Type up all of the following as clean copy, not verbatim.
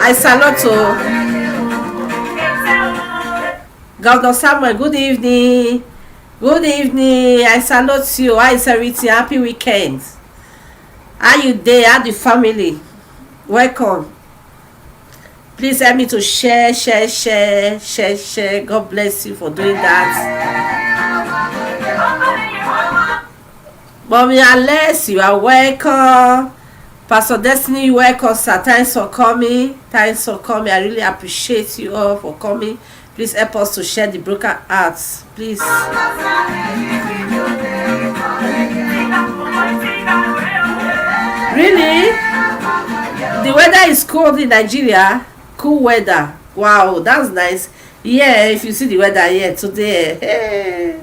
I salute to Governor Samuel. Good evening. Good evening. I salute you. How is everything? Happy weekend. How you dey? How the family? Welcome. Please help me to share. God bless you for doing that. Mommy Alex, you are welcome. Pastor Destiny, welcome, sir. Thanks for coming. I really appreciate you all for coming. Please help us to share the broken hearts. Please. Really? The weather is cold in Nigeria. Cool weather. Wow, that's nice. Yeah, if you see the weather here today. Hey.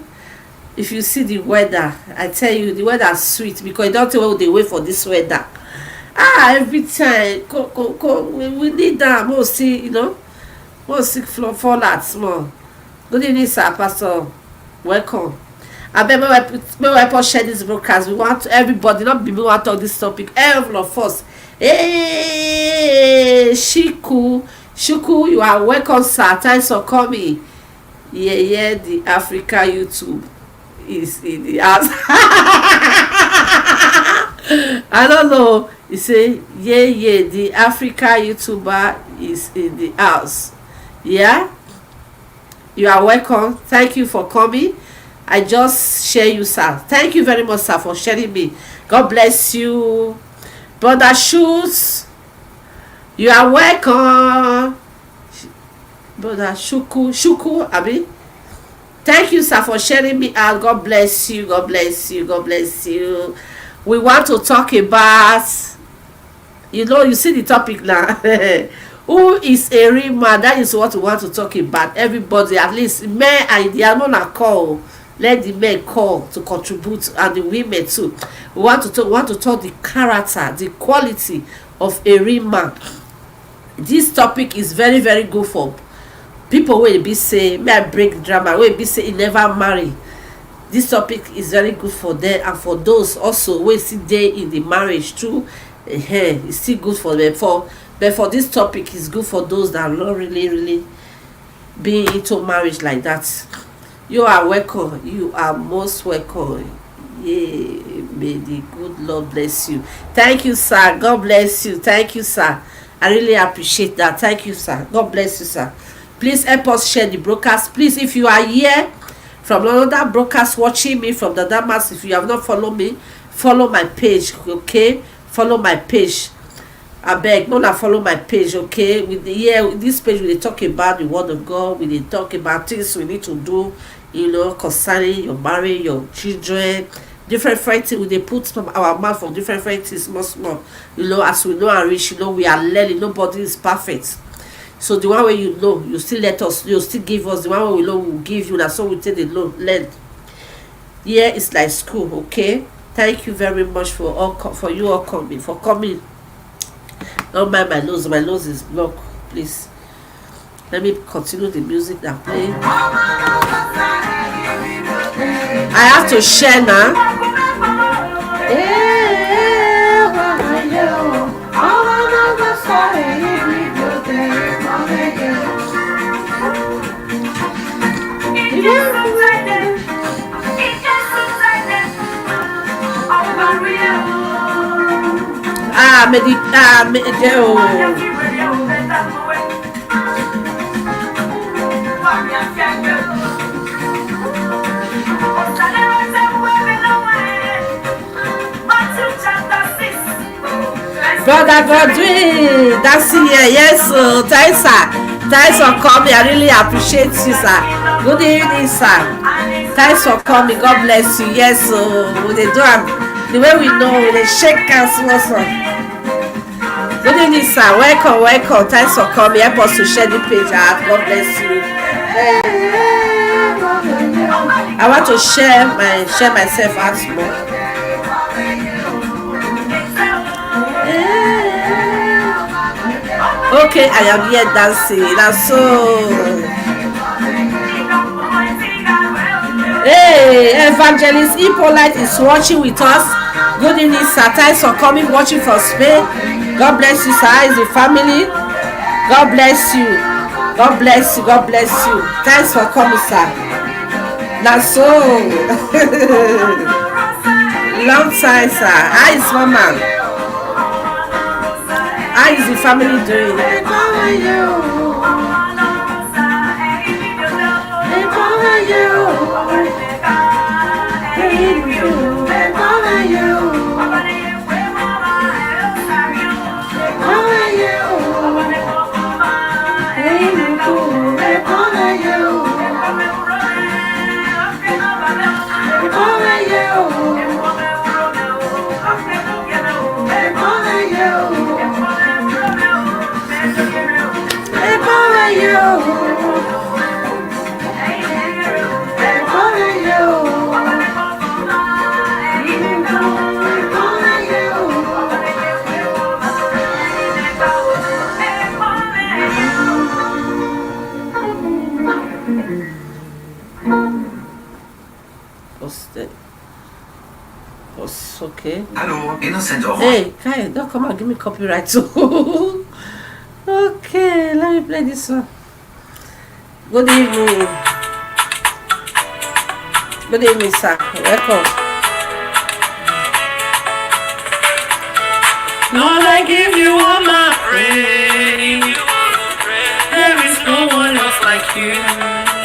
If you see the weather, I tell you, the weather is sweet because you don't know they wait for this weather. Every time we need that. We'll see, we'll see fall out small. Good evening, sir. Pastor, welcome. I bet we share this broadcast. We want everybody, not people want to talk this topic. All of us. Hey, Shuku, you are welcome, sir. Thanks for coming. Yeah, the Africa YouTube is in the house. I don't know. You say, yeah, the Africa YouTuber is in the house. Yeah? You are welcome. Thank you for coming. I just share you, sir. Thank you very much, sir, for sharing me. God bless you. Brother Schultz, you are welcome. Brother Shuku, Abi. Thank you, sir, for sharing me out. God bless you. God bless you. We want to talk about, you see the topic now. Who is a real man? That is what we want to talk about. Everybody, at least men and the alone are called. let the men come to contribute, and the women too. We want to talk the character, the quality of a real man. This topic is very very good for people wey be say, may I break drama, wey be say e never marry. This topic is very good for them, and for those also wey still dey in the marriage too. It's still good for them. But for this topic, is good for those that are not really being into marriage like that. You are welcome. You are most welcome. Yeah, may the good Lord bless you. Thank you, sir. God bless you. Thank you, sir. I really appreciate that. Thank you, sir. God bless you, sir. Please help us share the broadcast. Please, if you are here from another broadcast watching me from the Damas, if you have not followed me, follow my page, okay? Follow my page. Abeg, no na follow my page, okay? With the here, this page we dey talk about the word of God. We dey talk about things we need to do, concerning your marriage, your children, different things. We dey put our mouth on different things, small. As we know and reach, we are learning. Nobody is perfect. So the one way you still let us, you still give us. The one way we know, we will give you. That's so we take the learn. Yeah, it's like school, okay? Thank you very much for you all coming. Don't mind my nose. My nose is blocked. Please, let me continue the music that playing. I have to share now. Brother Godwin, that's here. Yes, thanks, sir. Thanks for coming. I really appreciate you, sir. Good evening, sir. Thanks for coming. God bless you. Yes, they do the way we know, they shake hands also. Good evening, sir. Welcome. Thanks for coming. Help us to share the page out. God bless you. I want to share myself out more. Okay, I am here dancing. That's so. Hey, Evangelist Hippolyte is watching with us. Good evening, sir. Thanks for coming, watching from Spain. God bless you, sir. Is the family. God bless you. God bless you. God bless you. Thanks for coming, sir. That's so. Long time, sir. How is mama? How is the family doing? How are you? Okay. Hello, Innocent Orange. Hey, Kai, don't come and give me copyright too. Okay, let me play this one. Good evening. Good evening, sir. Welcome. Lord, I give you all my praise. There is no one else like you.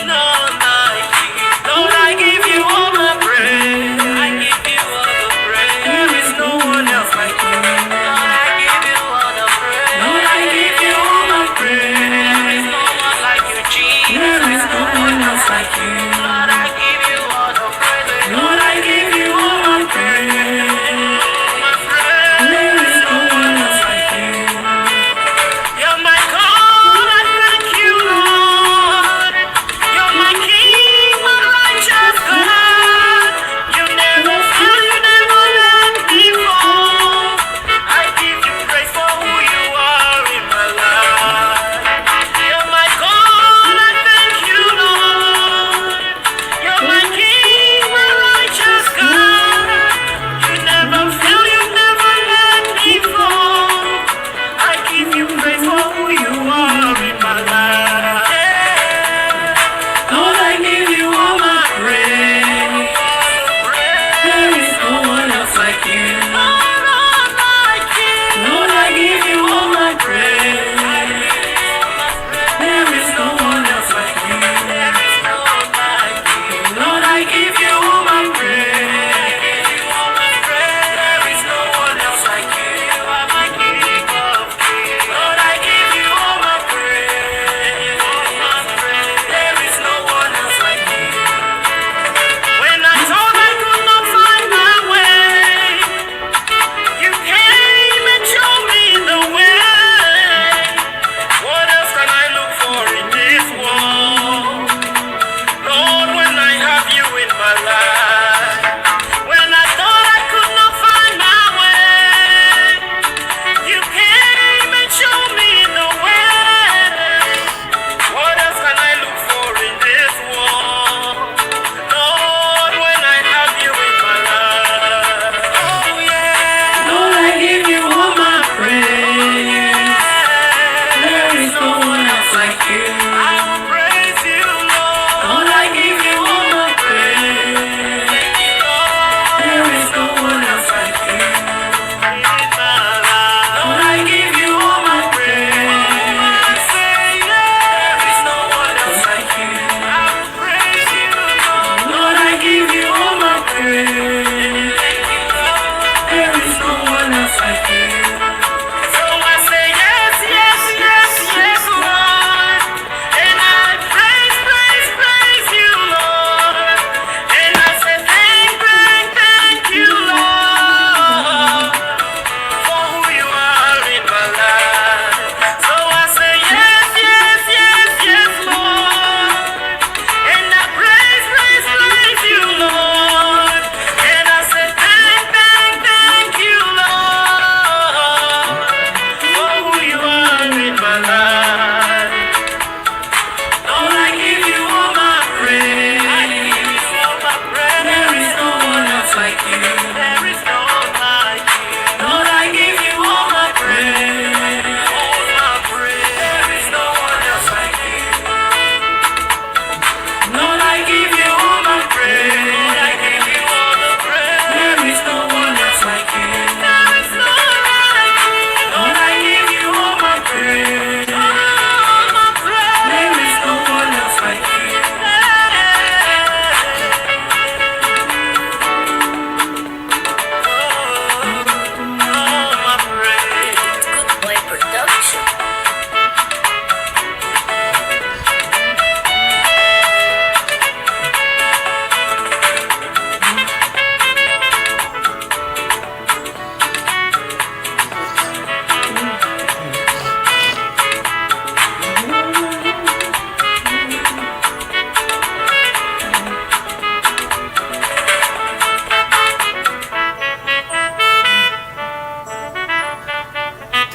None like you. Lord, I give you all my praise. I give you all the praise. There is no one else like you. Lord, I give you all the praise. Lord, I give you all my praise. There is no one like you, Jesus. There is no one else like you. Lord, I give you all the praise. Lord, I give you all my praise.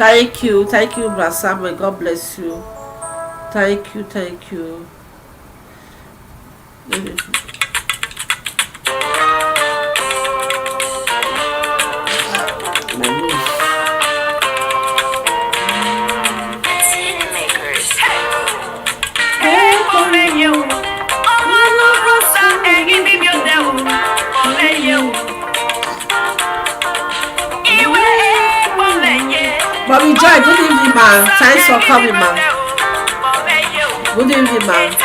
Thank you, Brother Samuel. God bless you. Thank you, thank you. Mommy Joy, good evening, man. Thanks for coming, man. Good evening, man.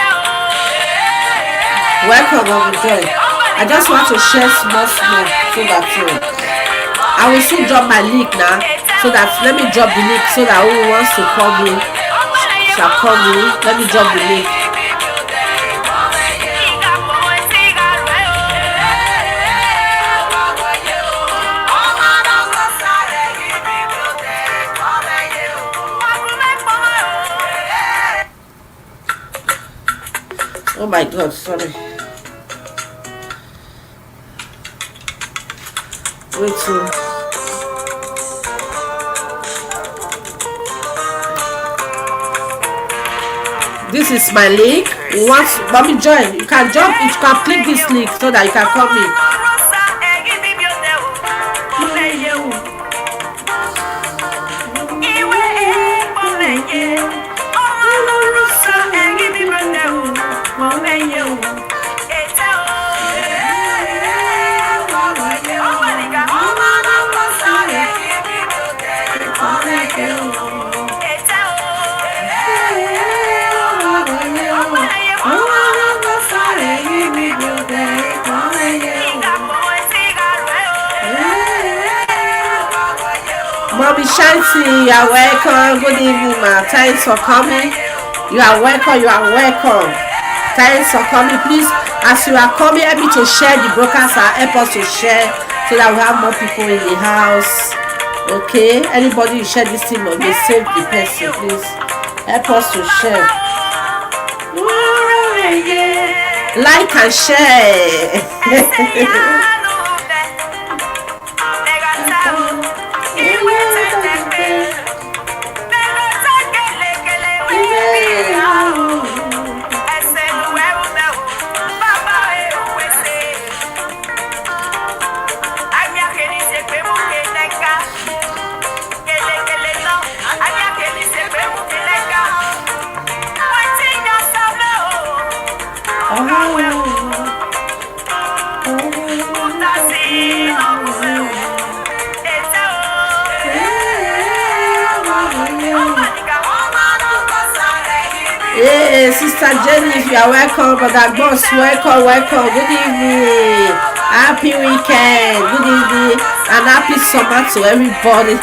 Welcome, Mommy Joy. I just want to share small so that I will soon drop my link now. So that let me drop the link so that who wants to call me shall call me. Let me drop the link. Oh my God, sorry. Wait till. This is my link. You want Mommy Joy? You can jump. You can click this link so that you can call me. Mommy Shanti, you are welcome. Good evening, ma. Thanks for coming. You are welcome. You are welcome. Thanks for coming. Please, as you are coming, help me to share the broadcast. Help us to share so that we have more people in the house. Okay? Anybody you share this thing on, they save the person. Please help us to share. Like and share. Hey, Sister Jenny, you are welcome. Brother Boss, welcome. Good evening. Happy weekend. Good evening. And happy summer to everybody.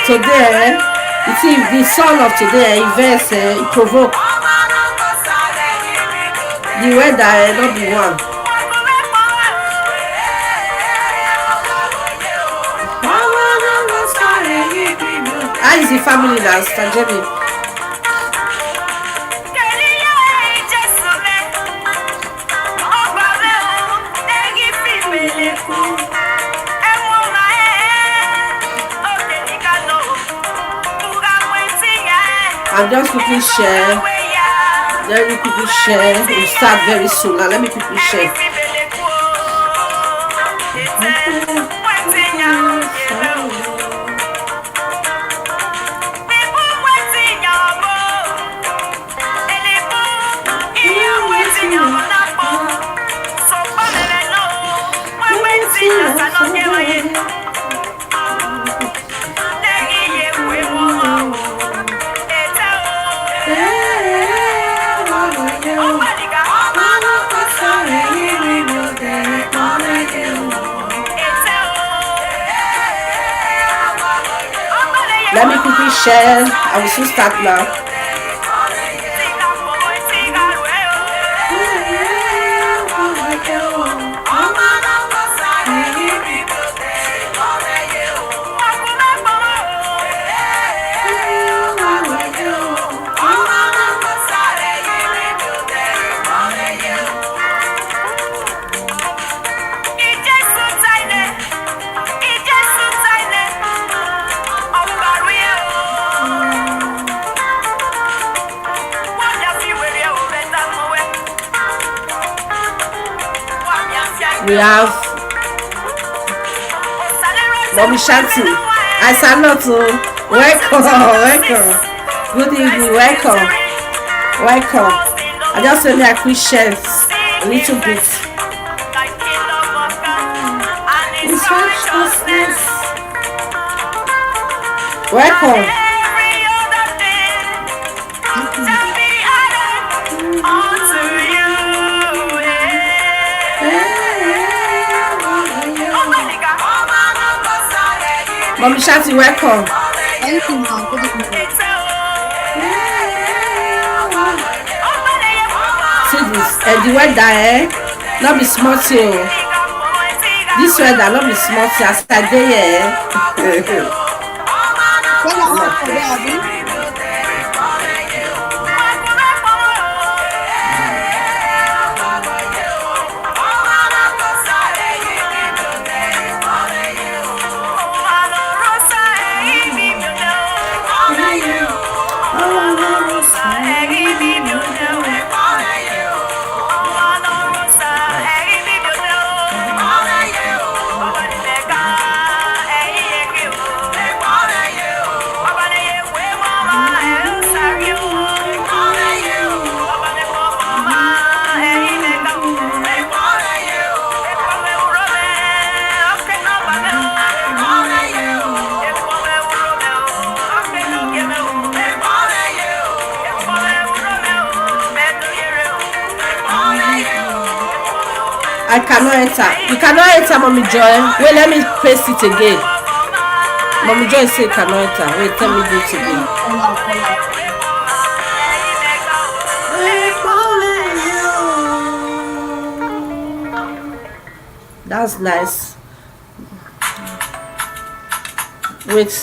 Today, you see, the song of today, events, it provoke the weather, not the one. How is the family now, Sister Jenny? I'll just quickly share. Let me quickly share. We'll start very soon. Now let me quickly share. Let me quickly share. I will soon start now. We have Mommy Shanti. I salute you. Welcome, welcome. Good evening, welcome, welcome. I just want me a quick share a little bit. It's righteousness. Welcome. Mommy Shanti, welcome. Thank you, ma'am. Good evening. See this, the weather, not be small thing. This weather, not be small thing. As I dey here. When I work for there, Abi, I cannot enter. You cannot enter, Mommy Joy. Wait, let me paste it again. Mommy Joy say cannot enter. Wait, tell me do it again. That's nice. Wait.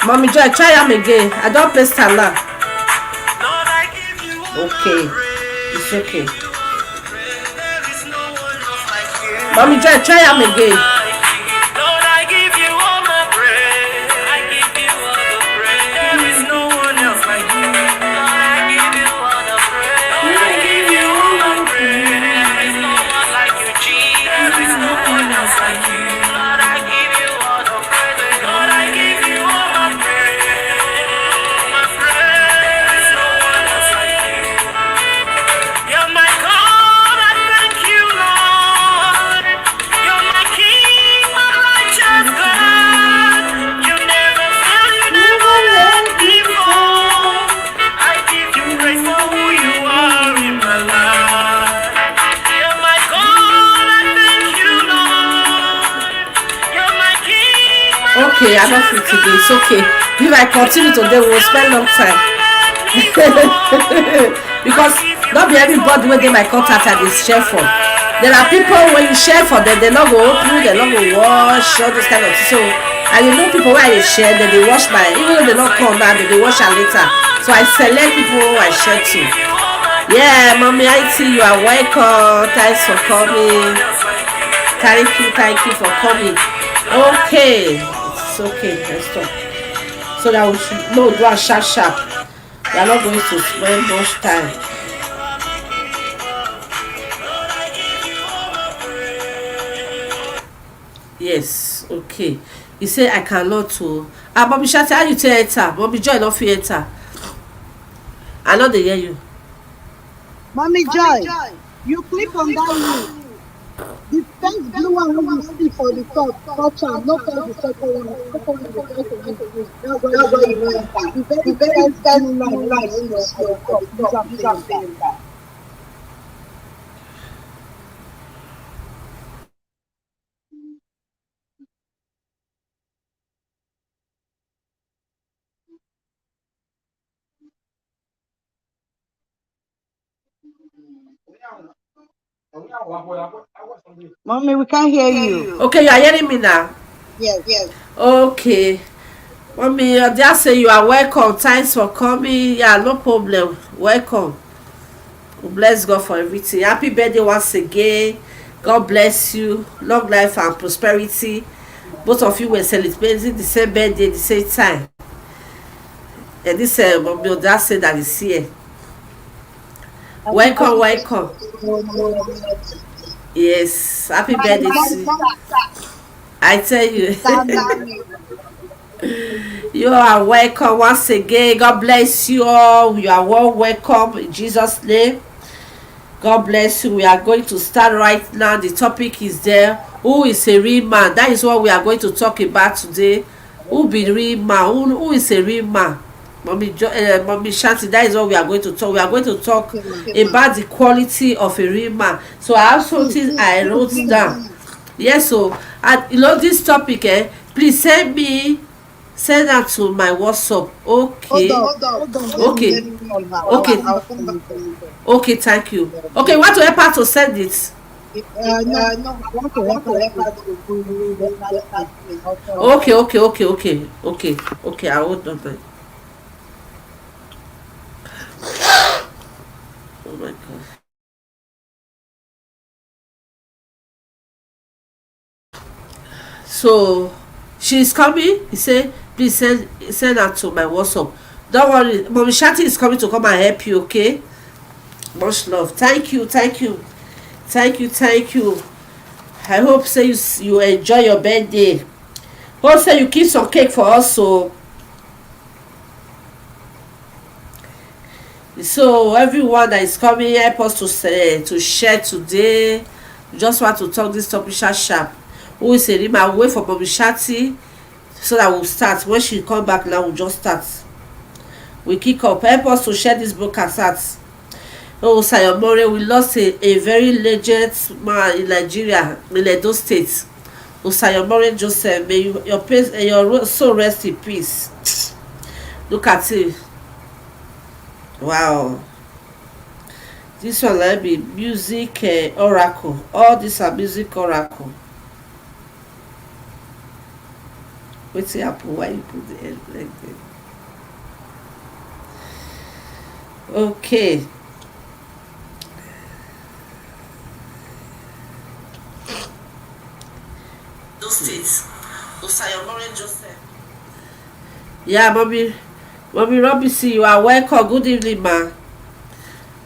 Mommy Joy, try am again. I don't paste am now. Okay. It's okay. Mommy Joy, try am again. Lord, I give you all my praise. I give you all the praise. There is no one else like you. Lord, I give you all the praise. Lord, I give you all my praise. There is no one like you, Jesus. There is no one else like you. Lord, I give you all the praise. Lord, I give you all my praise. My praise. There is no one else like you. You're my God, I thank you, Lord. You're my King, my righteous God. You never fail, you never let me fall. I give you praise for who you are in my life. You're my God, I thank you, Lord. You're my King, my Okay, I don't feel today. It's okay. If I continue today, we'll spend long time. Because not be everybody wey dey my contact I dey share for. There are people when you share for them, they not go open, they not go wash, all this kind of thing. So I dey know people wey I dey share, then they wash my, even though they not come now, they wash am later. So I select people who I share to. Yeah, Mommy IT, you are welcome. Thanks for coming. Thank you for coming. Okay, it's okay. Let's stop. So that we should no do a sharp. We are not going to spend much time. Yes, okay. You say I cannot to. Mommy Shanti, how you tell enter? Mommy Joy no fit enter. I know they hear you. Mommy Joy, you click on that link. The first blue one when you see for the top, touch am, no touch the second one. The second one is the first one. That's why you enter. The very first line when you see on top, use am to enter. Mommy, we can't hear you. Okay, you are hearing me now? Yes. Okay. Mommy, I just say you are welcome. Thanks for coming. Yeah, no problem. Welcome. We bless God for everything. Happy birthday once again. God bless you. Long life and prosperity. Both of you were celebrating the same birthday, the same time. And this Mommy, just say that is here. Welcome, welcome. Yes, happy birthday to you. I tell you. You are welcome once again. God bless you all. You are all welcome in Jesus' name. God bless you. We are going to start right now. The topic is there. Who is a real man? That is what we are going to talk about today. Who be real man? Who is a real man? Mommy Shanti, that is what we are going to talk. We are going to talk about the quality of a real man. So I have something I wrote down. Yes, so this topic, please send that to my WhatsApp. Okay. Okay, thank you. Okay, you want to help her to send it? Okay, I will do that. Oh my god. So she's coming. He said, please send her to my WhatsApp. Don't worry, Mommy Shanti is coming to come and help you, okay? Much love. Thank you. I hope say you enjoy your birthday. Hope say you keep some cake for us. So everyone that is coming, help us to share today. We just want to talk this topic sharp. Who is a Rima? Wait for Mommy Shanti so that we'll start. When she come back now, we'll just start. We kick up. Help us to share this broadcast out. Oh, Sayomore, we lost a very legend man in Nigeria, in Edo State. Oh, Sayomore Joseph, may your soul rest in peace. Look at it. Wow. This one let be music oracle. All these are music oracle. What's happen? Why you put the end like that? Okay. Those states. Osayomore Joseph. Yeah, Mommy Robinson, you are welcome. Good evening, ma.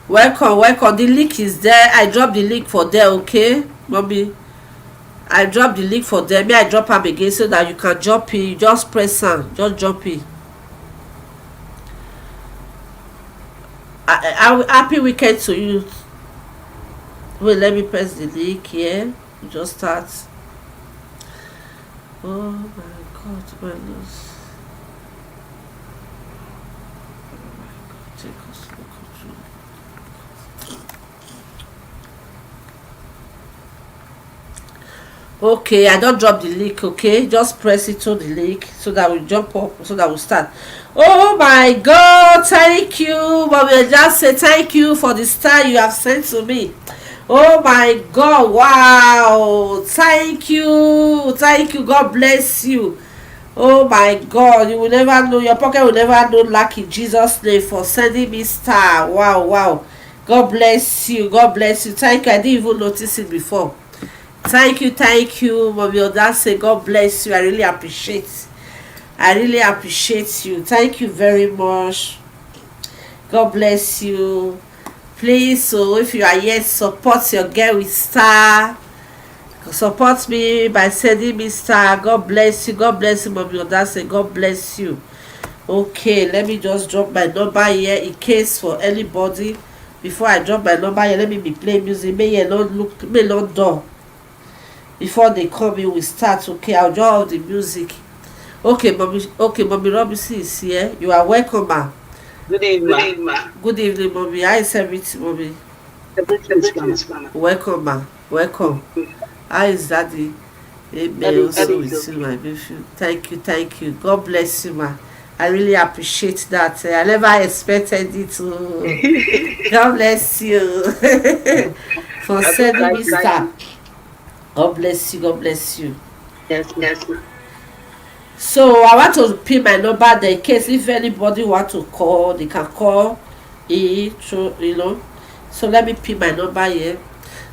Welcome. The link is there. I drop the link for there, okay, Mommy? I drop the link for them. May I drop them again so that you can jump in. You just press on. Just jump in. Happy weekend to you. Wait, let me press the link here. You just start. Oh my god, my nose. Oh my god, take us to control. Okay, I don't drop the link, okay? Just press it to the link so that we jump up, so that we start. Oh my god, thank you. Mommy, I just say thank you for the star you have sent to me. Oh my god, wow. Thank you, God bless you. Oh my god, you will never know, your pocket will never know lack in Jesus' name for sending me star. Wow. God bless you. Thank you. I didn't even notice it before. Thank you, Mommy Odase. God bless you. I really appreciate you. Thank you very much. God bless you. Please, so if you are yet, support your girl with star. Support me by sending me star. God bless you, Mommy Odase. God bless you. Okay, let me just drop my number here in case for anybody. Before I drop my number here, let me be playing music. May not do. Before they come in, we start. Okay, I'll draw all the music. Okay, Mommy Robinson is here. You are welcome, ma. Good evening, ma. Good evening, Mommy. How is everything, Mommy? Welcome, ma. Welcome. How is Daddy? Amen. Also with you, my baby. Thank you. God bless you, ma. I really appreciate that. I never expected it to. God bless you for sending me star. God bless you. Yes. So I want to pin my number there in case if anybody want to call, they can call in through, So let me pin my number here.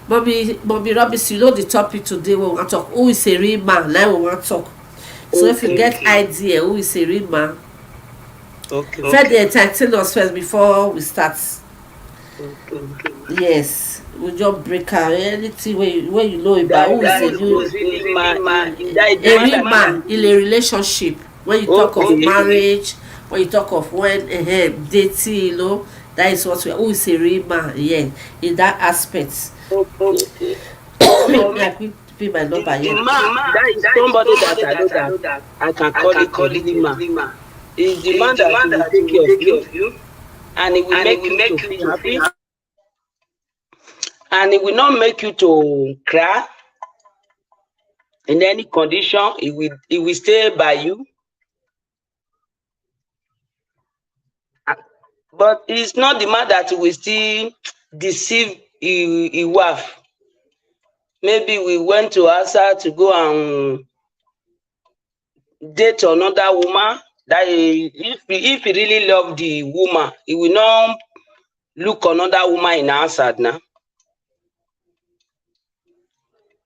Mommy Robinson, you know the topic today we want to talk. Who is a real man? Now we want to talk. So if you get idea who is a real man, Okay. First they entertain us first before we start. Okay. Yes, we just break am anything wey you know about That who is that a is new really man. That is the a man real that man in a relationship. When you talk of okay. marriage, when you talk of when dating, that is what we who is a real man, yeah, in that aspect. Okay. For me, Me, I put my number the here. man that is somebody that I know that I can call it a really man. Is the man that he will take care of you and he will make you to feel happy and he will not make you to cry in any condition. He will stay by you. But it's not the man that will still deceive he wife. Maybe we went to Asa to go and date another woman. That if he really love the woman, he will not look another woman in outside now.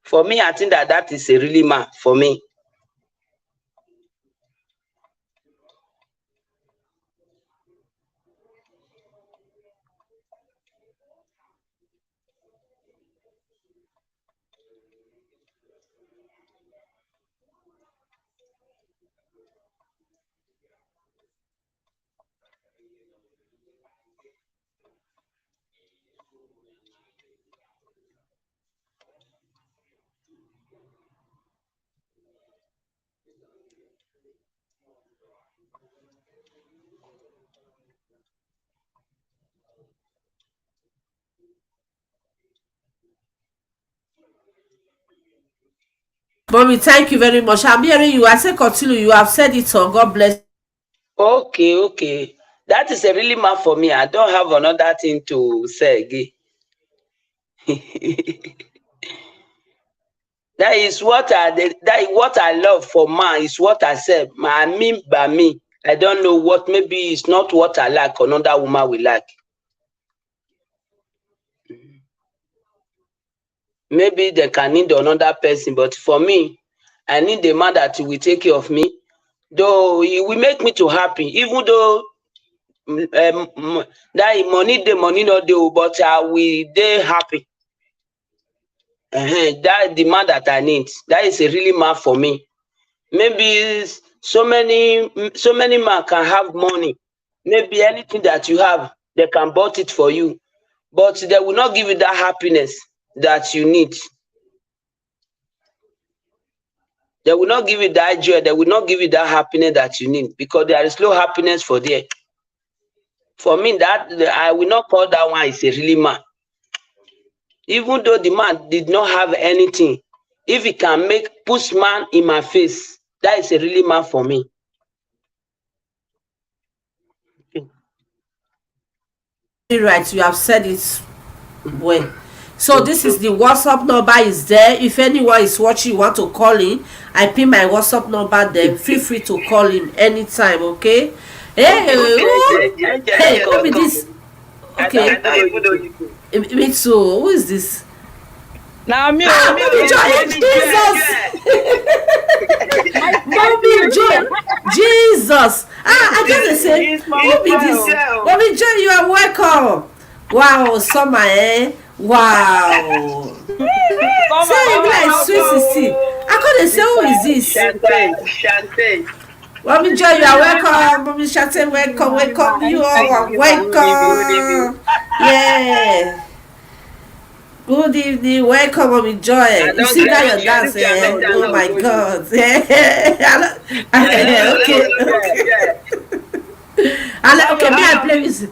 For me, I think that is a really man for me. Mommy, thank you very much. I'm hearing you. I say continue. You have said it all. God bless. Okay. That is a really man for me. I don't have another thing to say again. That is what I love for man is what I said. I mean by me. I don't know what maybe it's not what I like another woman will like. Maybe they can need another person, but for me, I need a man that will take care of me. Though he will make me to happy, even though that money not dey, but I will dey happy. That the man that I need. That is a really man for me. Maybe so many man can have money. Maybe anything that you have, they can bought it for you, but they will not give you that happiness that you need. They will not give you that joy. They will not give you that happiness that you need because there is no happiness for there. For me, that I will not call that one is a really man. Even though the man did not have anything, if he can put man in my face, that is a really man for me. Right, you have said it well. So this is the WhatsApp number is there. If anyone is watching, you want to call in, I pin my WhatsApp number there. Feel free to call in anytime, okay? Hey, who be this? Okay, me too. Who is this? Now me, Mommy Joy, Jesus! Mommy Joy, Jesus! I just say, who be this? Mommy Joy, you are welcome. Wow, summer, eh? Wow. Say you be like sweet 16. I couldn't say who is this? Champagne. Mommy Joy, you are welcome. Mommy Shante, welcome. You are welcome. Yeah. Good evening, welcome, Mommy Joy. You see that your dance, eh? Oh my God. Okay, may I play music?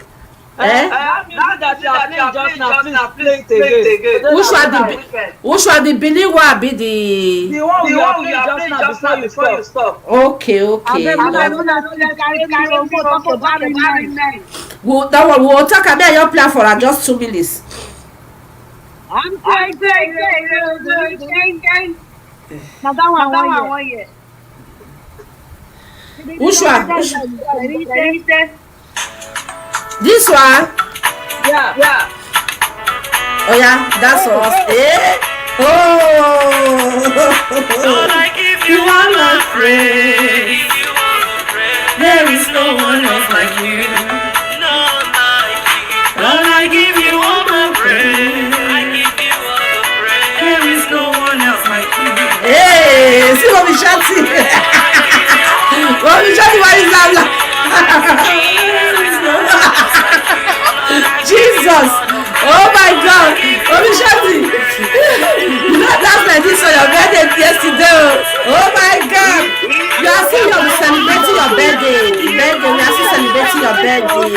Which one the Benin one be the one we are playing just now before you stop. Okay. Well, that one we'll talk about your plan for just 2 minutes. Now that one year. Which one? This one? Yeah. Oh yeah, that's us. Lord, I give you all my praise. There is no one else like you. None like you. Lord, I give you Mommy Shanti. Mommy Shanti, what is that? Jesus. Oh my God. Mommy Shanti. You know that's like this on your birthday yesterday. Oh my God. You are still celebrating your birthday. We are still celebrating your birthday.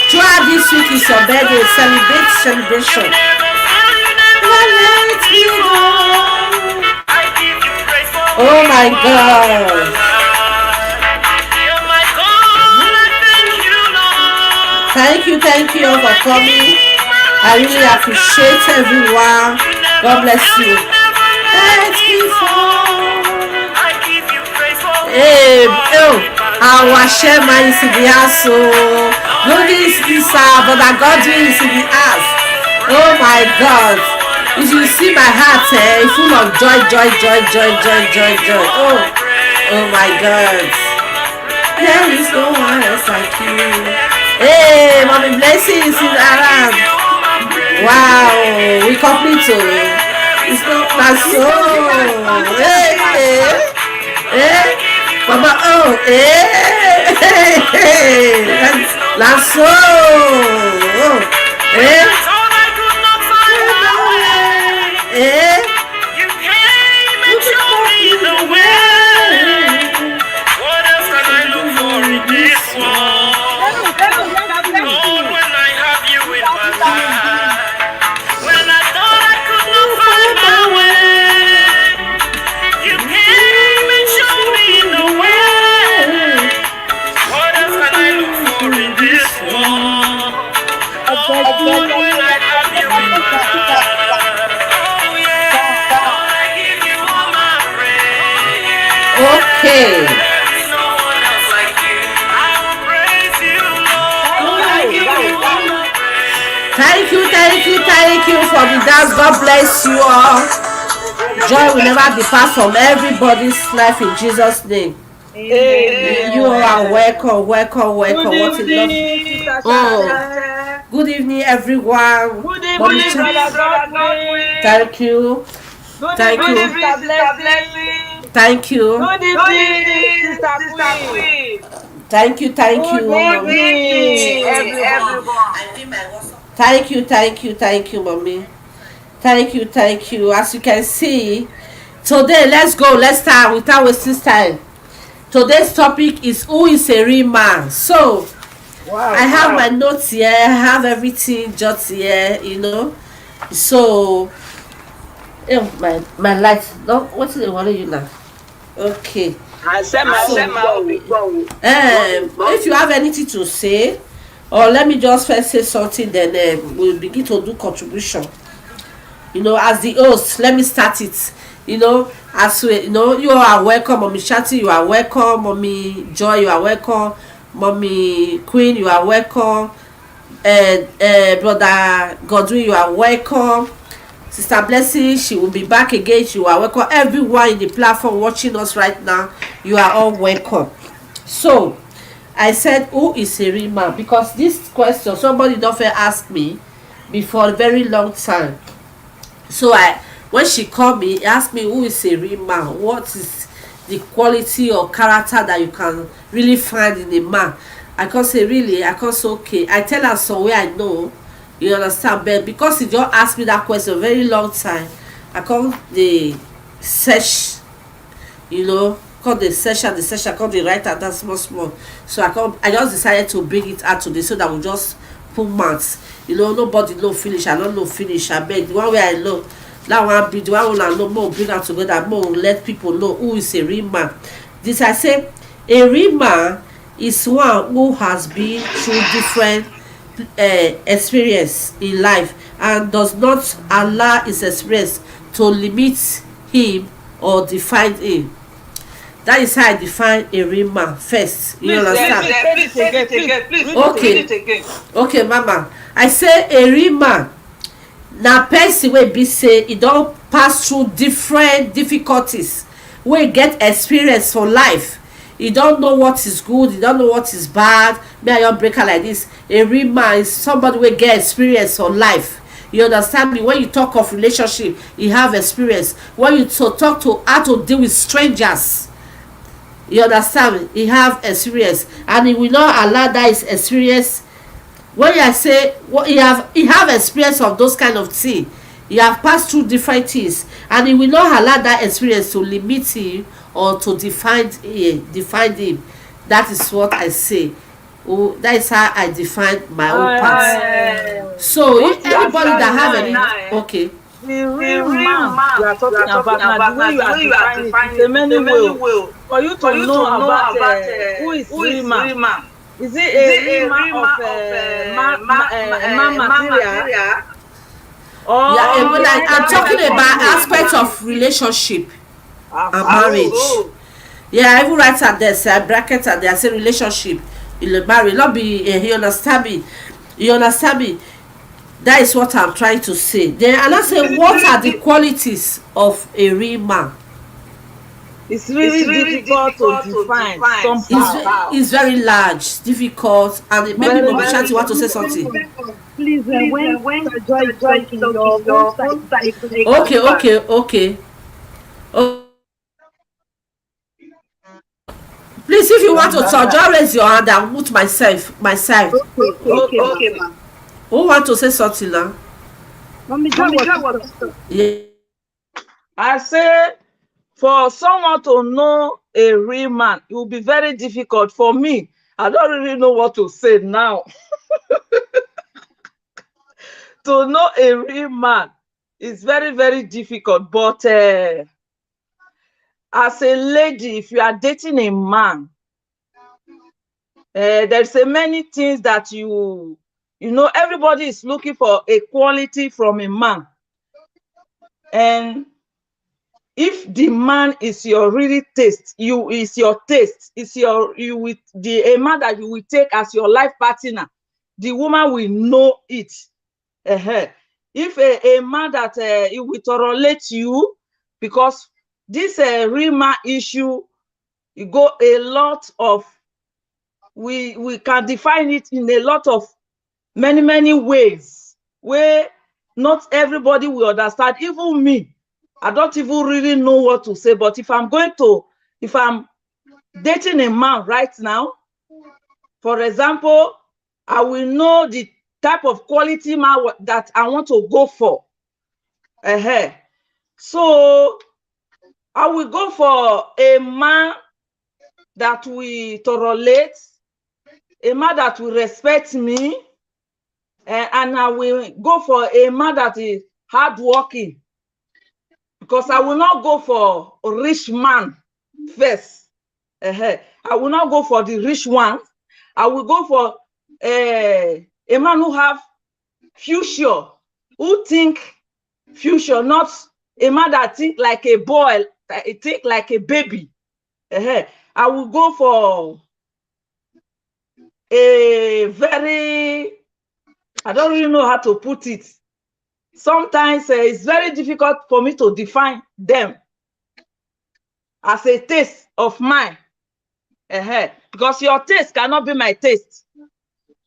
Throughout this week is your birthday. Celebration. Oh my God. Thank you all for coming. I really appreciate everyone. God bless you. Hey, our Shema is in the house. Look at this, but I got is in the house. Oh my God. If you see my heart, full of joy. Oh my God. There is no one else like you. Hey, Mommy Blessing is in around. Wow, we complete it. It's not my soul. Hey, Mama, oh, la soul. You came and showed me the way. What else can I look for in this world? Lord, when I have you in my life, when I thought I could not find my way, you came and showed me the way. What else can I look for in this world? Lord, when I have you in my life. Okay. Thank you for the dance. God bless you all. Joy will never depart from everybody's life in Jesus' name. Amen. You are welcome. Good evening, Oh, good evening, everyone. Good evening, Brother Godwin. Thank you. Thank you. Sister Blessing. Thank you. Good evening, Sister Queen. Thank you. Good evening, everyone. Thank you, Mommy. Thank you. As you can see, today let's go. Let's start without wasting time. Today's topic is who is a real man. So I have my notes here. I have everything jotted here. So my light. No, what is the worry you now? Okay. If you have anything to say, or let me just first say something, then we'll begin to do contribution. As the host, let me start it. As we, you are welcome, Mommy Shanti, you are welcome, Mommy Joy, you are welcome, Mommy Queen, you are welcome, and Brother Godwin, you are welcome. Sister Blessing, she will be back again. You are welcome. Everyone in the platform watching us right now, you are all welcome. So, I said, who is a real man? Because this question, somebody don't ask me before a very long time. So, when she called me, asked me, who is a real man? What is the quality or character that you can really find in a man? I can't say, really? I can't say, okay. I tell her somewhere I know. You understand? But because he just asked me that question a very long time, I call the search, call the session, I call the writer, that's small. So I just decided to bring it out today so that we just put marks. Nobody know finish, I don't know finish. I beg the one way I know. That one be the one I know more, bring out together more, let people know who is a real man. This I say, a real man is one who has been through different experience in life and does not allow his experience to limit him or define him. That is how I define a real man first. You understand? Okay, Mama. I say a real man na person wey be say e don pass through different difficulties, wey get experience for life. You don't know what is good, you don't know what is bad. Me I don't break her like this. A real man is somebody will get experience for life. You understand me? When you talk of relationship, you have experience. When you talk to how to deal with strangers, you understand me? He have experience, and he will not allow that his experience. When I say what he have experience of those kind of thing, he have passed through different things, and he will not allow that experience to limit him or to define him. That is what I say. Oh, that is how I define my own part. So if anybody that have any, okay. The real man you are talking about now, the way you are defining it, many way for you to know about who is real man. Is it a real man of man material? Or Yeah, when I'm talking about aspect of relationship and marriage. Yeah, I even write at this, I bracket at there, I say relationship in the marriage, not be, you understand me? You understand me? That is what I'm trying to say. Then and I say, what are the qualities of a real man? it's really difficult to define somehow. It's very large, difficult, and maybe Mama Shanti want to say something. Please, when Joy is talking, your phone side. Okay. Oh, please, if you want to talk, just raise your hand and mute myself. Okay, ma'am. Who want to say something now? Mommy Joy was Yeah. I say for someone to know a real man, it will be very difficult for me. I don't really know what to say now. To know a real man is very, very difficult. But as a lady, if you are dating a man, there's a many things that you know, everybody is looking for a quality from a man. And if the man is your really taste, a man that you will take as your life partner, the woman will know it. If a man that it will tolerate you, because this real man issue, you go a lot of, we can define it in a lot of many ways where not everybody will understand. Even me, I don't even really know what to say. But if I'm dating a man right now, for example, I will know the type of quality man that I want to go for. So I will go for a man that will tolerate, a man that will respect me, and I will go for a man that is hardworking, because I will not go for a rich man first. I will not go for the rich one. I will go for a man who have future, who think future, not a man that think like a boy, think like a baby. I will go for a very, I don't really know how to put it. Sometimes it's very difficult for me to define them as a taste of mine. Because your taste cannot be my taste.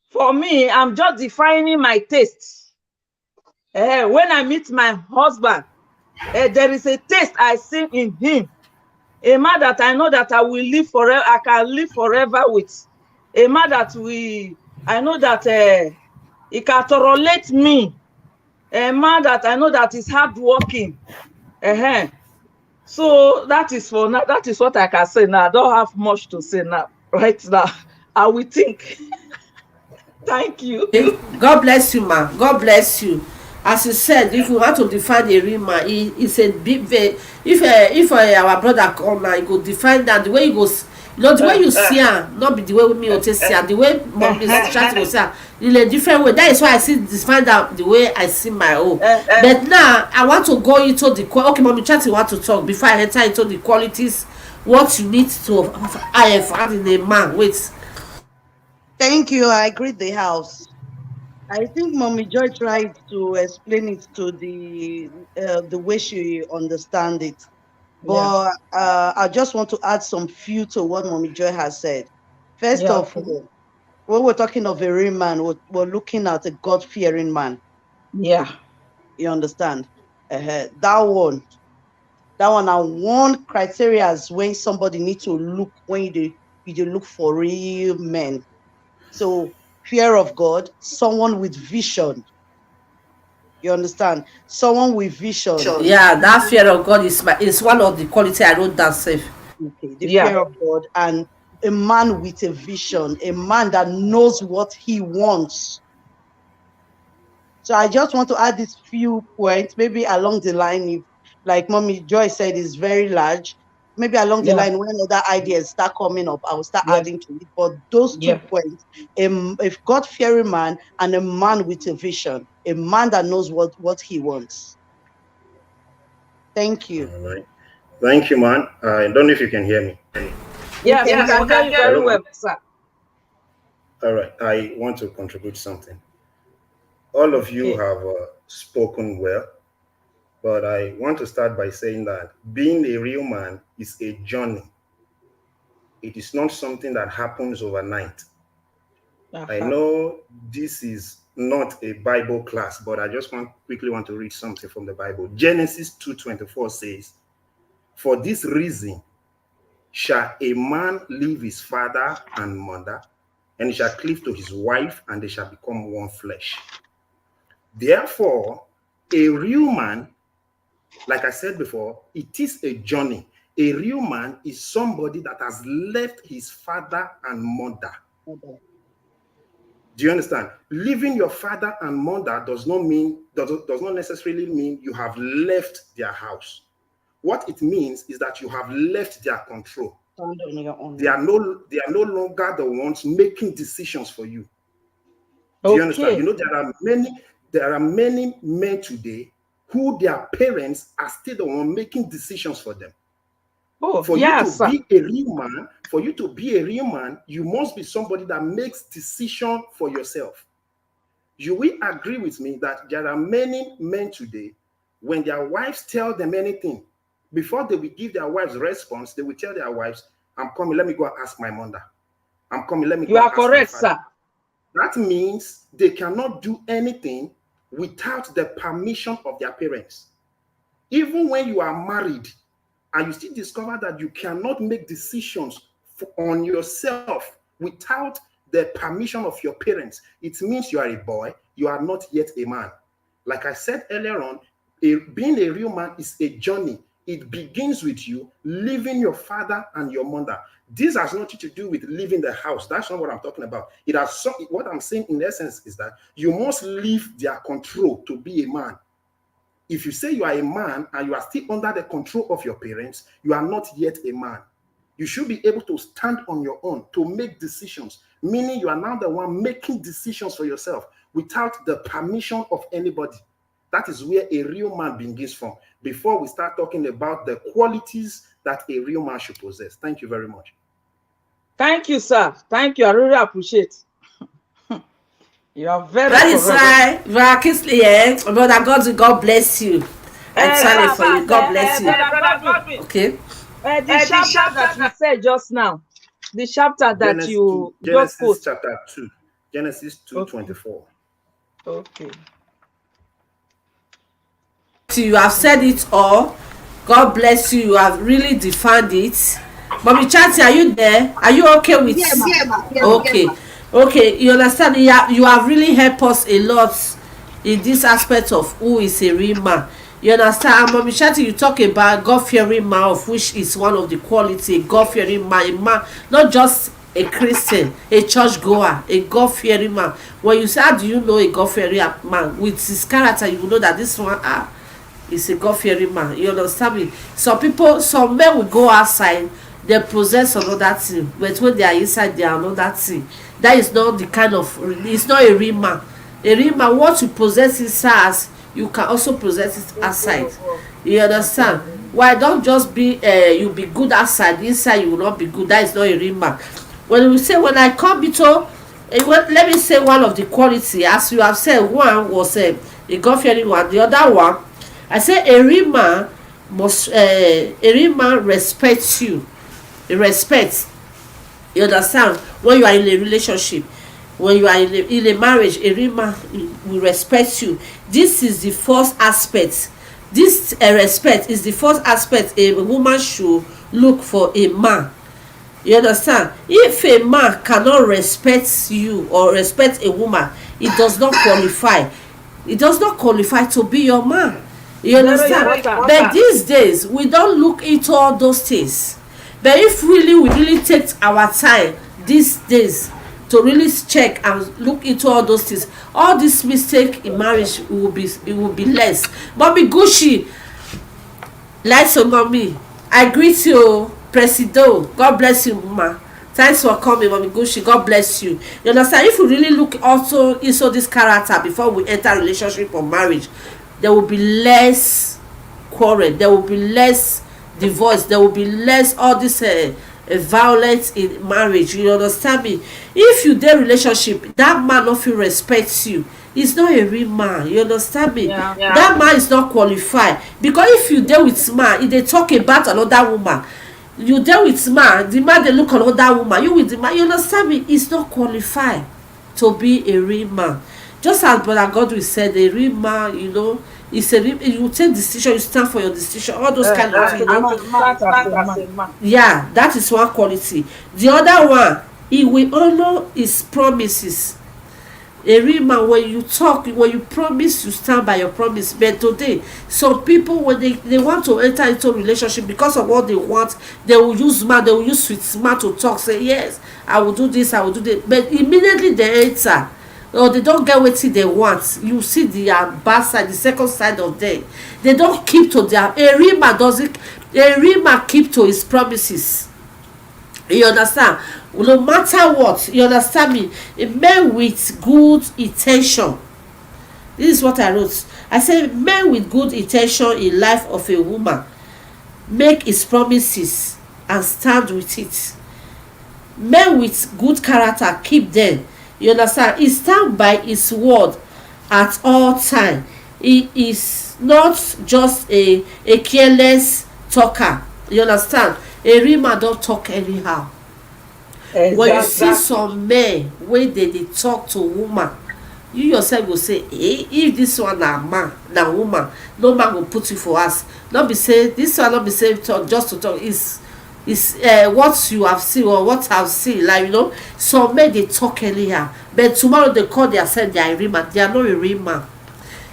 For me, I'm just defining my taste. When I meet my husband, there is a taste I see in him. A man that I know that I will live forever, I can live forever with. A man that I know that he can tolerate me. A man that I know that is hardworking. So that is for now. That is what I can say now. I don't have much to say now. Right now, I will think. Thank you. God bless you, ma. God bless you. As you said, if you want to define a real man, it's a big. If our brother come now, he go define that the way he goes. You know, the way you see her, not be the way me or see her. The way mom is trying to see her in a different way. That is why I see define that the way I see my own. But now I want to go into the okay, mommy, Chatty want to talk before I enter into the qualities. What you need to find in a man. Wait. Thank you. I greet the house. I think Mommy Joy tried to explain it to the way she understand it. But I just want to add some few to what Mommy Joy has said. First of all, when we're talking of a real man, we're looking at a God-fearing man. Yeah. You understand? That one and one criteria is when somebody need to look, when you look for real men. So fear of God, someone with vision. You understand? Someone with vision. Yeah, that fear of God is one of the quality I wrote down safe. Okay, the Yeah. fear of God, and a man with a vision, a man that knows what he wants. So I just want to add these few points, maybe along the line, if, like Mommy Joy said, is very large. Maybe along the Yeah. line, when other ideas start coming up, I will start Yeah. adding to it. But those 2 Yeah. points, a God-fearing man and a man with a vision, a man that knows what he wants. Thank you. All right. Thank you, man. I don't know if you can hear me. Yes, we can hear you very Hello, man. well, sir. All right. I want to contribute something. All of you Okay. have spoken well, but I want to start by saying that being a real man is a journey. It is not something that happens overnight. I know this is not a Bible class, but I just quickly want to read something from the Bible. Genesis 2:24 says, "For this reason shall a man leave his father and mother, and he shall cleave to his wife, and they shall become one flesh." Therefore, a real man, like I said before, it is a journey. A real man is somebody that has left his father and mother. Okay. Do you understand? Leaving your father and mother does not necessarily mean you have left their house. What it means is that you have left their control. Stand on your own. They are no longer the ones making decisions for you. Do you understand? You know, there are many men today who their parents are still the one making decisions for them. For you to be a real man, you must be somebody that makes decision for yourself. You will agree with me that there are many men today, when their wives tell them anything, before they will give their wives response, they will tell their wives, "I'm coming, let me go and ask my mother. I'm coming, let me go and ask my father." You are correct, sir. That means they cannot do anything without the permission of their parents. Even when you are married, and you still discover that you cannot make decisions on yourself without the permission of your parents, it means you are a boy, you are not yet a man. Like I said earlier on, being a real man is a journey. It begins with you leaving your father and your mother. This has nothing to do with leaving the house. That's not what I'm talking about. What I'm saying in essence is that you must leave their control to be a man. If you say you are a man and you are still under the control of your parents, you are not yet a man. You should be able to stand on your own, to make decisions, meaning you are now the one making decisions for yourself without the permission of anybody. That is where a real man begins from, before we start talking about the qualities that a real man should possess. Thank you very much. Thank you, sir. Thank you. I really appreciate. You are very That is why miraculously, Brother God bless you. I'm sorry for you. God bless you. Okay. The chapter that you said just now, the chapter that you just quote. Chapter 2, Genesis 2:24. Okay. You have said it all. God bless you. You have really defined it. Mommy Chanti, are you there? Are you okay with? Okay. Okay, you understand? You have really helped us a lot in this aspect of who is a real man. You understand? Mommy Chanti, you talk about God-fearing man, of which is one of the quality. God-fearing man, a man, not just a Christian, a church goer, a God-fearing man. When you say, how do you know a God-fearing man? With his character, you will know that this one is a God-fearing man. You understand me? Some men will go outside, they possess another thing, but when they are inside, they are another thing. That is not the kind of, it's not a real man. A real man, what you possess inside, you can also possess it outside. You understand? Why don't just be you be good outside, inside you will not be good. That is not a real man. When I come into let me say one of the quality, as you have said, one was a God-fearing one. The other one, I say a real man respects you. Respect. You understand? When you are in a relationship, when you are in a marriage, a real man will respect you. This is the first aspect. This respect is the first aspect a woman should look for a man. You understand? If a man cannot respect you or respect a woman, it does not qualify. It does not qualify to be your man. You understand? But these days we don't look into all those things. But if really we really take our time these days to really check and look into all those things, all this mistake in marriage will be less. Mommy Gucci, lights on me. I greet you, Presido. God bless you, Mama. Thanks for coming, Mommy Gucci. God bless you. You understand? If we really look also into this character before we enter relationship or marriage, there will be less quarrel. There will be less divorce. There will be less all this violence in marriage. You understand me? If you dey relationship, that man no fit respect you, he's not a real man. You understand me? Yeah. That man is not qualified. Because if you dey with man, if they talk about another woman, you dey with man, the man dey look another woman, you with the man, you understand me? He's not qualified to be a real man. Just as Brother Godwin said, a real man, you know, it's a real, you take decision, you stand for your decision, all those kind of things, you know. Yeah, that is one quality. The other one, he will honor his promises. A real man, when you talk, when you promise, you stand by your promise. But today, some people, when they want to enter into a relationship because of what they want, they will use man, they will use sweet man to talk, say yes, I will do this, I will do that. But immediately they enter, or they don't get wetin they want, you see the bad side, the second side of them. They don't keep to their, a real man keep to his promises. You understand? No matter what, you understand me? A man with good intention, this is what I wrote. I said men with good intention in life of a woman make his promises and stand with it. Men with good character keep them. You understand? He stand by his word at all time. He is not just a careless talker. You understand? A real man don't talk anyhow. Exactly. When you see some men wey dey talk to woman, you yourself go say, hey, if this one na man na woman, no man go put you for us. Not be say this one, not be say talk just to talk. Is what you have seen or what I've seen, like, you know, some men they talk anyhow, but tomorrow they call themselves they are a real man. They are not a real man.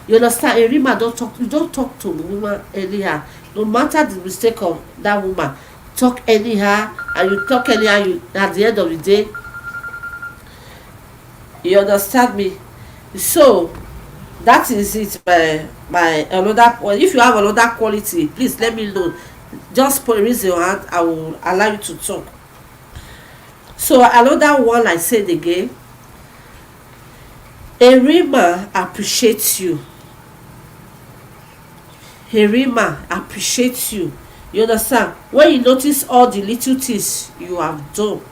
You understand? A real man don't talk. You don't talk to the woman anyhow, no matter the mistake of that woman. Talk anyhow, and you talk anyhow. You at the end of the day, you understand me? So that is it. My another. Well, if you have another quality, please let me know. Just raise your hand, I will allow you to talk. So another one, I said again, a real man appreciates you. A real man appreciates you. You understand? When you notice all the little things you have done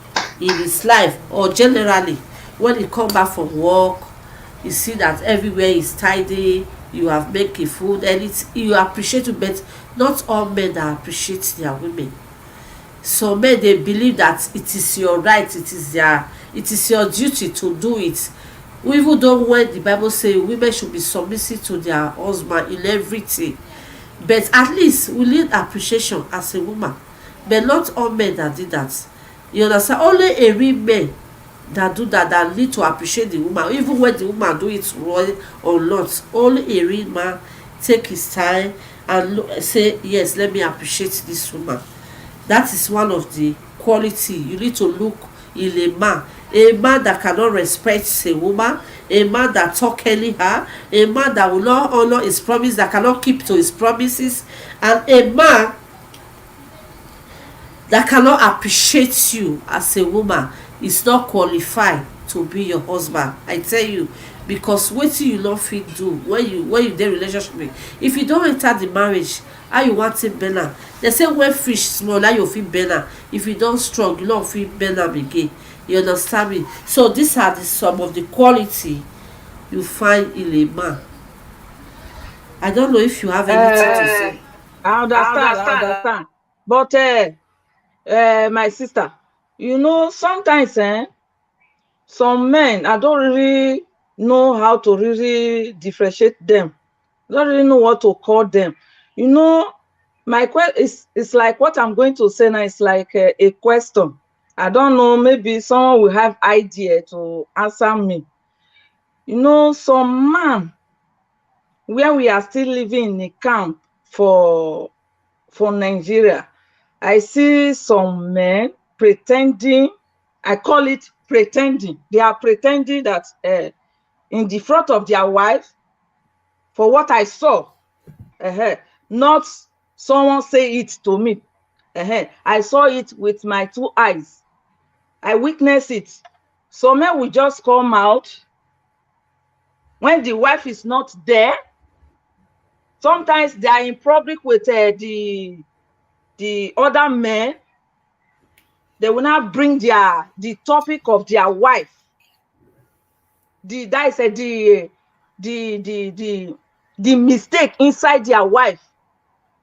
in his life, or generally when he come back from work, you see that everywhere is tidy, you have make a food, and you appreciate it. But not all men that appreciate their women. Some men, they believe that it is your right, it is your duty to do it. Even though when the Bible say women should be submissive to their husband in everything, but at least we need appreciation as a woman. But not all men that did that. You understand? Only a real man that do that need to appreciate the woman, even when the woman do it wrong or not. Only a real man take his time and say, yes, let me appreciate this woman. That is one of the quality you need to look in a man. A man that cannot respect a woman, a man that talk anyhow, a man that will not honor his promise, that cannot keep to his promises, and a man that cannot appreciate you as a woman is not qualified to be your husband. I tell you, because wetin you no fit do when you dey relationship with, if you don enter the marriage, how you want take bend am? They say when fish small, now you fit bend am. If you don strong, you no fit bend am again. You understand me? So these are some of the quality you find in a man. I don't know if you have anything to say. I understand. But my sister, you know, sometimes some men, I don't really know how to really differentiate them. I don't really know what to call them. You know, my question is like what I'm going to say now is like a question. I don't know, maybe someone will have idea to answer me. You know, some man, where we are still living in a camp for Nigeria, I see some men pretending, I call it pretending. They are pretending that in the front of their wife, for what I saw, not someone say it to me. I saw it with my 2 eyes. I witnessed it. Some men will just come out when the wife is not there. Sometimes they are in public with the other men. They will not bring the topic of their wife. That is the mistake inside their wife.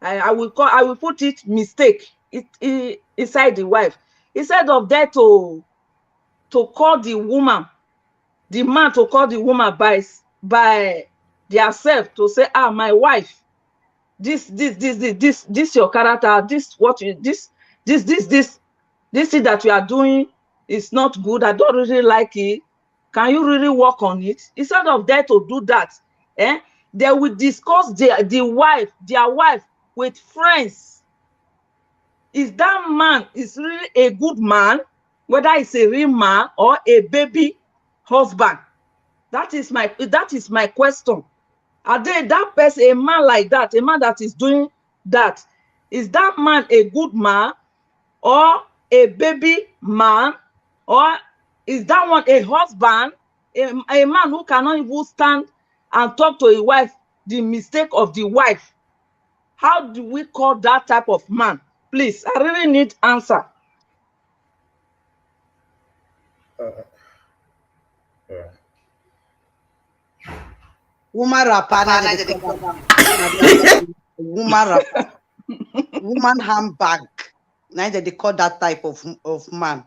I will put it mistake inside the wife. Instead of that to call the woman, the man to call the woman by theirself to say, my wife, this your character, this thing that you are doing is not good. I don't really like it. Can you really work on it? Instead of that to do that, they will discuss their wife with friends. Is that man is really a good man, whether it's a real man or a baby husband? That is my question. Are they that person, a man like that, a man that is doing that? Is that man a good man or a baby man, or is that one a husband, a man who cannot even stand and talk to his wife the mistake of the wife? How do we call that type of man? Please, I really need answer. Woman rapper, woman rapper, woman handbag. Neither they call that type of man.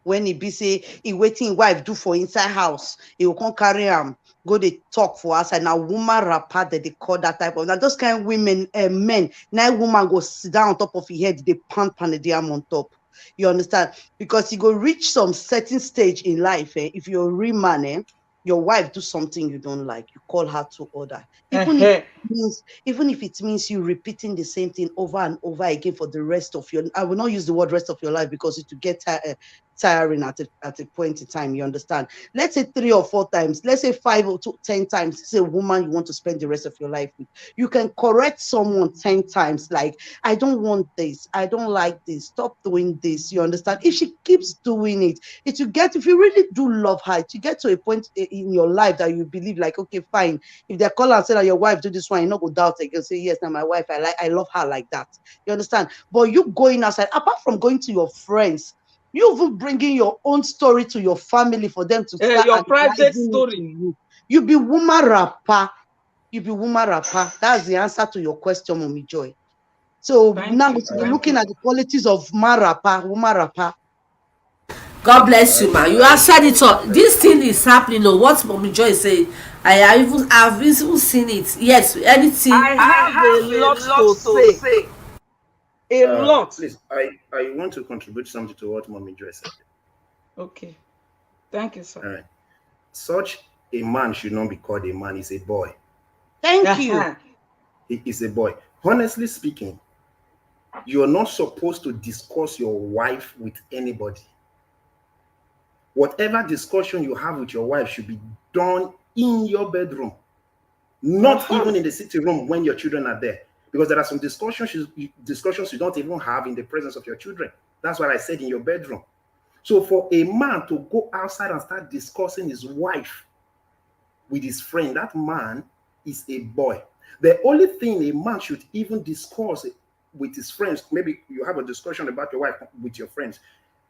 When he be say he waiting wife do for inside house, he will come carry him, go they talk for us. And now woman rapper that they call that type of. Now those kind of women, men, now woman go sit down on top of his head, they pant the arm on top. You understand? Because you go reach some certain stage in life. If you're a real man, your wife do something you don't like, you call her to order. Even if it means you repeating the same thing over and over again for the rest of your, I will not use the word rest of your life because it will get tiring at a point in time, you understand? Let's say 3 or 4 times, let's say 5 or 10 times, it's a woman you want to spend the rest of your life with. You can correct someone 10 times, like, I don't want this, I don't like this, stop doing this, you understand? If she keeps doing it, it will get, if you really do love her, to get to a point in your life that you believe like, okay, fine, if they call and say that your wife do this one, you not go doubt it, you say, yes, now my wife, I love her like that, you understand? But you going outside, apart from going to your friends, you even bringing your own story to your family for them to start your private story. You be woman rapper. You be woman rapper. That's the answer to your question, Mommy Joy. So now we're looking at the qualities of man rapper, woman rapper. God bless you, man. You have said it all. This thing is happening. What Mommy Joy is saying, I've even seen it. Yes, anything. I have a lot to say. A lot. Please, I want to contribute something to what Mommy Joy said. Okay. Thank you, sir. All right. Such a man should not be called a man. He's a boy. Thank you. He is a boy. Honestly speaking, you're not supposed to discuss your wife with anybody. Whatever discussion you have with your wife should be done in your bedroom, not even in the sitting room when your children are there. Because there are some discussions you don't even have in the presence of your children. That's what I said, in your bedroom. So for a man to go outside and start discussing his wife with his friend, that man is a boy. The only thing a man should even discuss with his friends, maybe you have a discussion about your wife with your friends,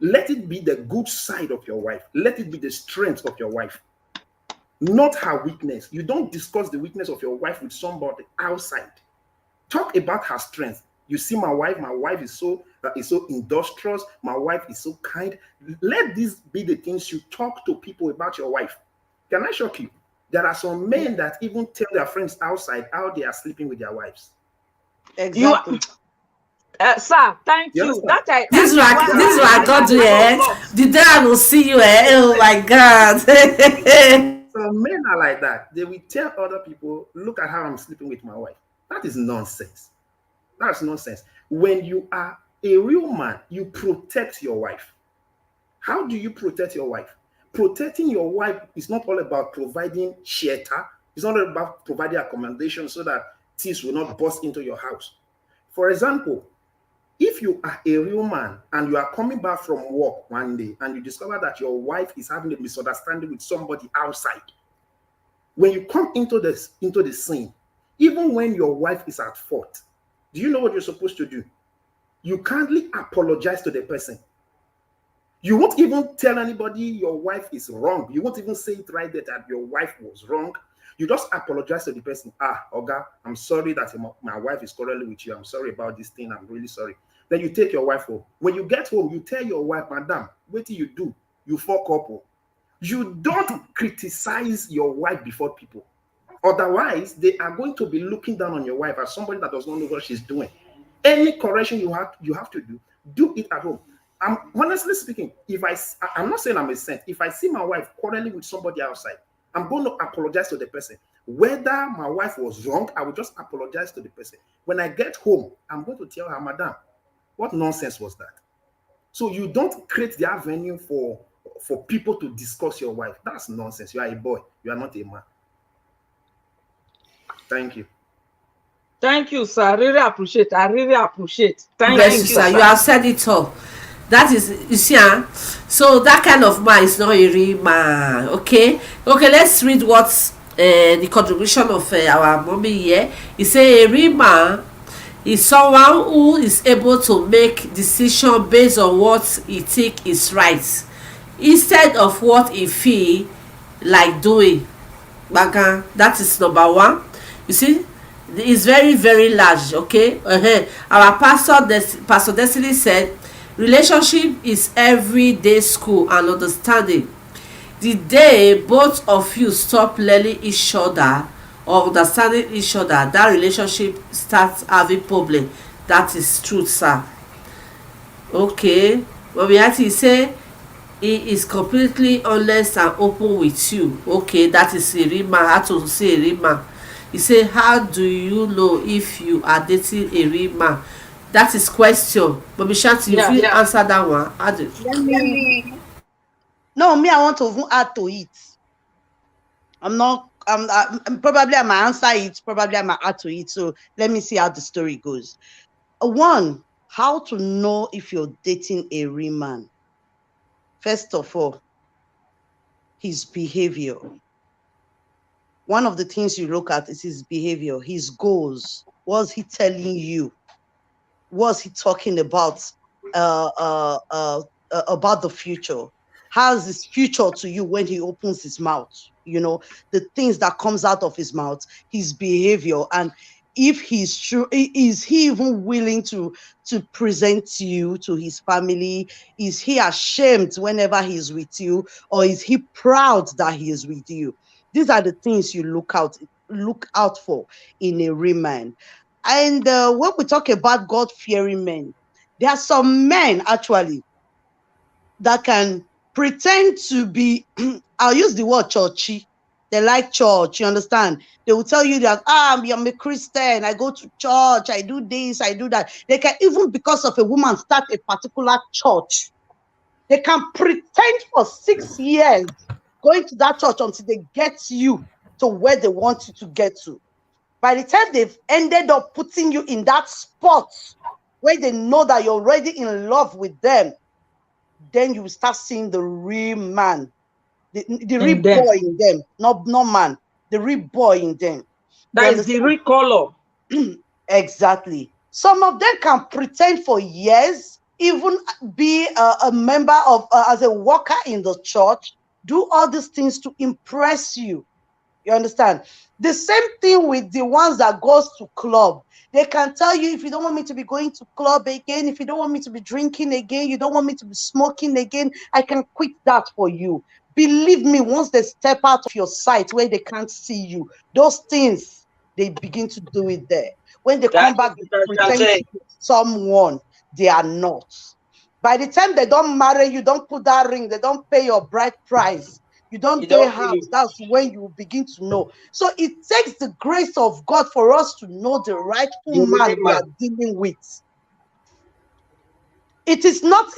let it be the good side of your wife. Let it be the strength of your wife, not her weakness. You don't discuss the weakness of your wife with somebody outside. Talk about her strength. You see my wife is so industrious, my wife is so kind. Let these be the things you talk to people about your wife. Can I shock you? There are some men that even tell their friends outside how they are sleeping with their wives. Exactly. Sir, thank you. This is what I got to the day I will see you. Oh my God. So men are like that. They will tell other people, look at how I'm sleeping with my wife. That is nonsense. That's nonsense. When you are a real man, you protect your wife. How do you protect your wife? Protecting your wife is not all about providing shelter. It's not all about providing accommodation so that thieves will not burst into your house. For example, if you are a real man and you are coming back from work one day and you discover that your wife is having a misunderstanding with somebody outside, when you come into the scene, even when your wife is at fault, do you know what you're supposed to do? You kindly apologize to the person. You won't even tell anybody your wife is wrong. You won't even say it right there that your wife was wrong. You just apologize to the person. Oga, I'm sorry that my wife is quarreling with you. I'm sorry about this thing. I'm really sorry. Then you take your wife home. When you get home, you tell your wife, Madam, what do? You fuck up. You don't criticize your wife before people. Otherwise, they are going to be looking down on your wife as somebody that does not know what she's doing. Any correction you have to do it at home. I'm honestly speaking, I'm not saying I'm a saint. If I see my wife quarreling with somebody outside, I'm going to apologize to the person. Whether my wife was wrong, I will just apologize to the person. When I get home, I'm going to tell her, Madam, what nonsense was that? So you don't create the avenue for people to discuss your wife. That's nonsense. You are a boy. You are not a man. Thank you. Thank you, sir. I really appreciate. Thank you, sir. You have said it all. That is, you see, so that kind of man is not a real man. Okay, let's read what the contribution of our mommy here. He say a real man is someone who is able to make decision based on what he think is right instead of what he feel like doing. That is number one. You see, it's very, very large. Okay, our Pastor Destiny said relationship is everyday school and understanding. The day both of you stop learning each other or understanding each other, that relationship starts having problem. That is truth, sir. Okay, Momiati say he is completely honest and open with you. Okay, that is a real man. How to say a real man? He say, how do you know if you are dating a real man? That is question. But Shanti, you will answer that one. No, me, I want to even add to it. I'm probably I might answer it, probably I might add to it. So let me see how the story goes. One, how to know if you're dating a real man. First of all, his behavior. One of the things you look at is his behavior, his goals. What's he telling you? What's he talking about the future? How's his future to you when he opens his mouth? You know, the things that comes out of his mouth, his behavior, and if he's true, is he even willing to present you to his family? Is he ashamed whenever he's with you, or is he proud that he is with you? These are the things you look out for in a real man. And when we talk about God-fearing men, there are some men actually that can pretend to be, I'll use the word churchy. They like church, you understand? They will tell you that, I'm a Christian, I go to church, I do this, I do that. They can, even because of a woman, start a particular church. They can pretend for 6 years going to that church until they get you to where they want you to get to. By the time they've ended up putting you in that spot where they know that you're already in love with them, then you start seeing the real man, the real boy in them, not man, the real boy in them. That is the real color. Exactly. Some of them can pretend for years, even be a member of, as a worker in the church, do all these things to impress you. You understand? The same thing with the ones that goes to club. They can tell you, if you don't want me to be going to club again, if you don't want me to be drinking again, you don't want me to be smoking again, I can quit that for you. Believe me, once they step out of your sight where they can't see you, those things, they begin to do it there. When they come back, they pretend to be someone they are not. By the time they don't marry you, don't put that ring, they don't pay your bride price, you don't pay half, that's when you begin to know. So it takes the grace of God for us to know the rightful man we are dealing with. It is not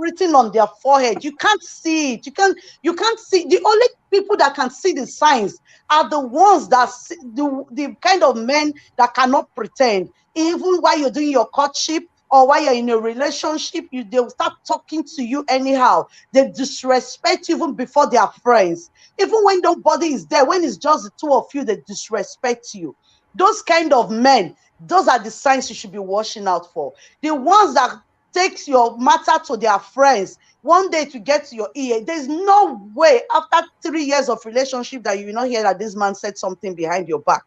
written on their forehead. You can't see it. You can't see. The only people that can see the signs are the ones that see, the kind of men that cannot pretend. Even while you're doing your courtship or while you're in a relationship, they'll start talking to you anyhow. They disrespect you even before they are friends. Even when nobody is there, when it's just the two of you, they disrespect you. Those kind of men, those are the signs you should be watching out for. The ones that takes your matter to their friends one day to get to your ear. There's no way after 3 years of relationship that you will not hear that this man said something behind your back.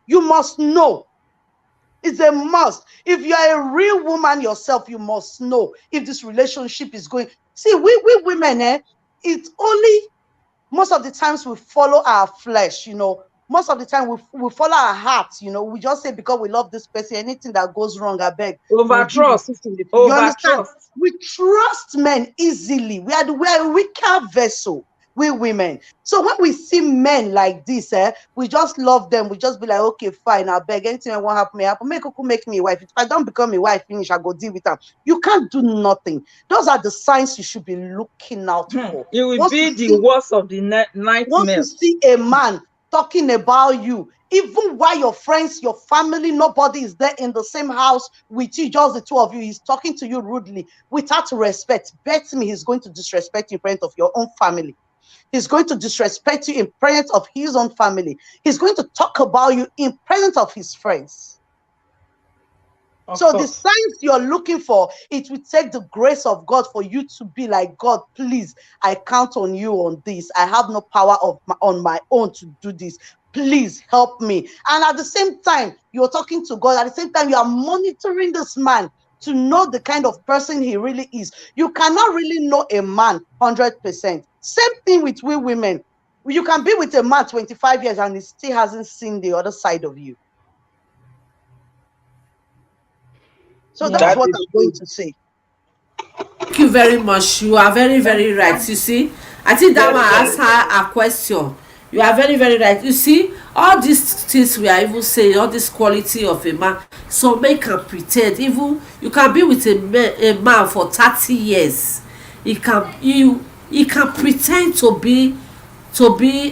You must know. It's a must. If you are a real woman yourself, you must know if this relationship is going. See, we women, it's only most of the times we follow our flesh, you know. Most of the time we follow our hearts, you know. We just say because we love this person, anything that goes wrong, I beg. Over trust. You understand? We trust men easily. We are a weaker vessel, we women. So when we see men like this, we just love them. We just be like, okay, fine, I beg. Anything that won't happen, may happen. Make me a wife. If I don't become a wife, finish, I go deal with them. You can't do nothing. Those are the signs you should be looking out for. It will be the worst of the nightmare. Once you see a man talking about you, even while your friends, your family, nobody is there in the same house with you, just the two of you, he's talking to you rudely, without respect. Bet me he's going to disrespect you in front of your own family. He's going to disrespect you in presence of his own family. He's going to talk about you in presence of his friends. So the signs you're looking for, it will take the grace of God for you to be like, God, please, I count on you on this. I have no power on my own to do this. Please help me. And at the same time, you're talking to God. At the same time, you are monitoring this man to know the kind of person he really is. You cannot really know a man 100%. Same thing with we women. You can be with a man 25 years and he still hasn't seen the other side of you. So that's what I'm going to say. Thank you very much. You are very, very right. You see, I think that one asked her a question. You are very, very right. You see, all these things we are even saying, all this quality of a man, some men can pretend. Even you can be with a man for 30 years. He can pretend to be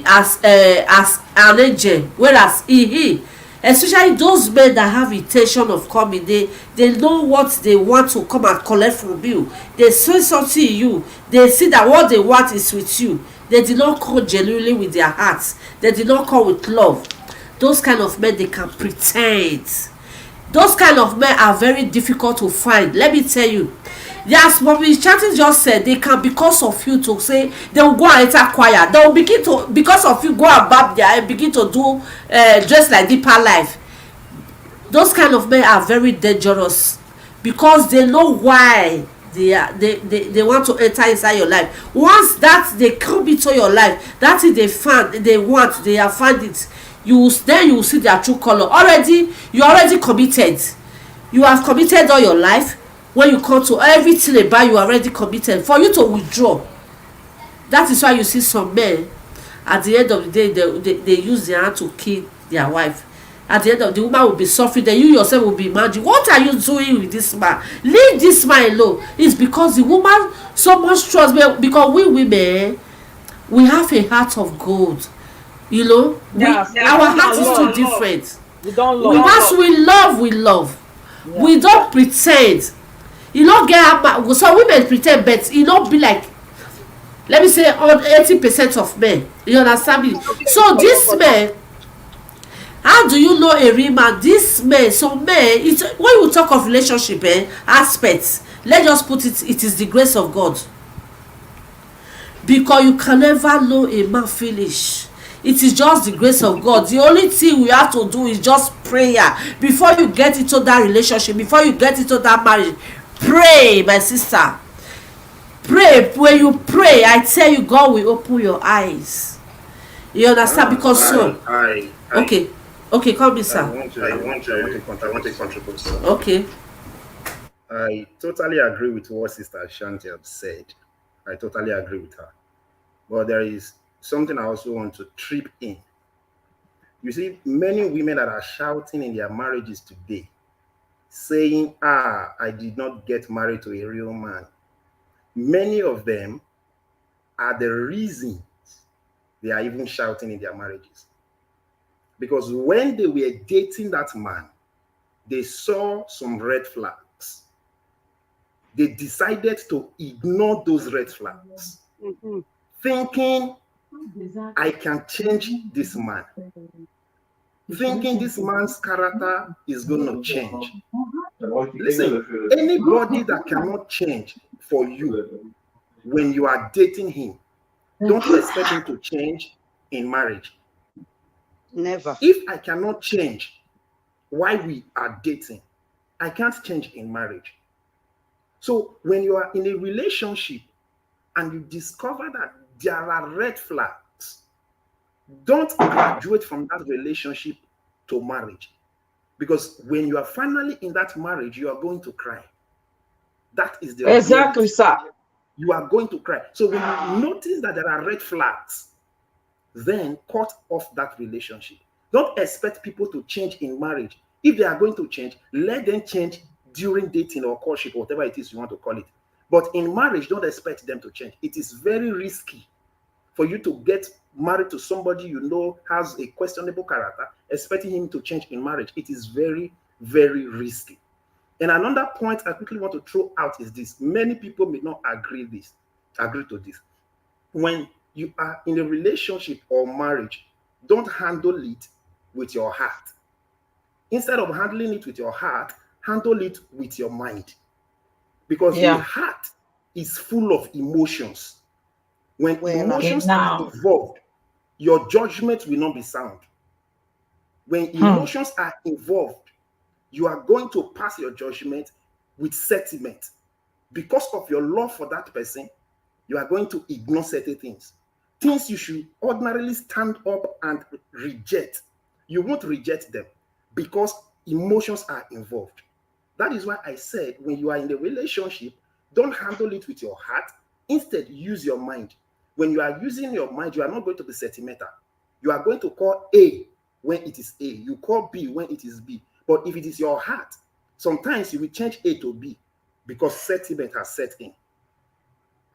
as an angel, whereas he especially those men that have intention of coming, they know what they want to come and collect from you. They say something in you, they see that what they want is with you. They did not come genuinely with their hearts. They did not come with love. Those kind of men, they can pretend. Those kind of men are very difficult to find. Let me tell you. Yes, what Miss Chanting just said, they can, because of you, to say they will go and enter choir. They will begin to, because of you, go and bab there and begin to do dress like Deeper Life. Those kind of men are very dangerous because they know why they want to enter inside your life. Once that they come into your life, that is they have found it. You will see their true color. You already committed. You have committed all your life. When you come to everything about you already committed, for you to withdraw. That is why you see some men at the end of the day they use their hand to kill their wife. At the end of the woman will be suffering, then you yourself will be imagining, what are you doing with this man? Leave this man alone. It's because the woman so much trust me, because we women, we have a heart of gold. You know, our heart is too different. We don't love. Once we love. Yeah. We don't pretend. You don't get some women pretend, but you don't be like, let me say, on 80% of men. You understand me? So this man, how do you know a real man? This man, some men, it's when you talk of relationship aspects, let's just put it is the grace of God. Because you can never know a man finish. It is just the grace of God. The only thing we have to do is just prayer before you get into that relationship, before you get into that marriage. Pray, my sister. Pray. When you pray, I tell you, God will open your eyes. You understand? Because okay, come in, sir. I want to contribute. Okay. I totally agree with what Sister Ashanti have said. I totally agree with her. But there is something I also want to trip in. You see, many women that are shouting in their marriages today, saying, I did not get married to a real man. Many of them are the reasons they are even shouting in their marriages. Because when they were dating that man, they saw some red flags. They decided to ignore those red flags, thinking, I can change this man. Thinking this man's character is going to change. Listen, anybody that cannot change for you when you are dating him, don't expect him to change in marriage. Never. If I cannot change while we are dating, I can't change in marriage. So when you are in a relationship and you discover that there are red flags, don't graduate from that relationship to marriage. Because when you are finally in that marriage, you are going to cry. That is the exactly, sir. You are going to cry. So when you notice that there are red flags, then cut off that relationship. Don't expect people to change in marriage. If they are going to change, let them change during dating or courtship, or whatever it is you want to call it. But in marriage, don't expect them to change. It is very risky for you to get married to somebody you know has a questionable character, expecting him to change in marriage. It is very, very risky. And another point I quickly want to throw out is this. Many people may not agree to this. When you are in a relationship or marriage, don't handle it with your heart. Instead of handling it with your heart, handle it with your mind. Because the heart is full of emotions. When emotions are involved, your judgment will not be sound. When emotions are involved, you are going to pass your judgment with sentiment. Because of your love for that person, you are going to ignore certain things. Things you should ordinarily stand up and reject. You won't reject them because emotions are involved. That is why I said when you are in a relationship, don't handle it with your heart. Instead, use your mind. When you are using your mind, you are not going to be sentimental. You are going to call A when it is A. You call B when it is B. But if it is your heart, sometimes you will change A to B because sentiment has set in.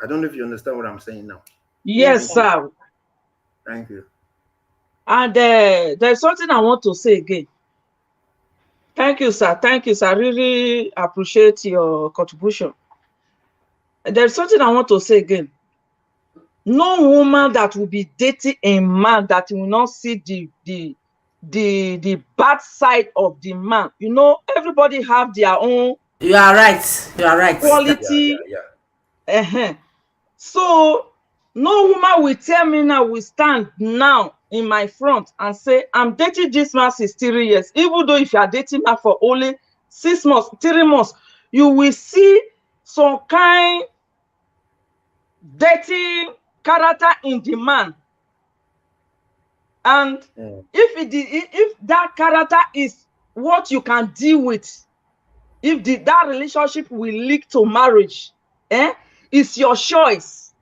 I don't know if you understand what I'm saying now. Yes, sir. Thank you. And there's something I want to say again. Thank you, sir. Thank you, sir. I really appreciate your contribution. There's something I want to say again. No woman that will be dating a man that will not see the bad side of the man. You know, everybody have their own. You are right. You are right. Quality. So no woman will tell me now, will stand now in my front and say, I'm dating this man since 3 years. Even though if you are dating her for only 6 months, 3 months, you will see some kind dirty character in the man. And if that character is what you can deal with, if that relationship will lead to marriage, it's your choice.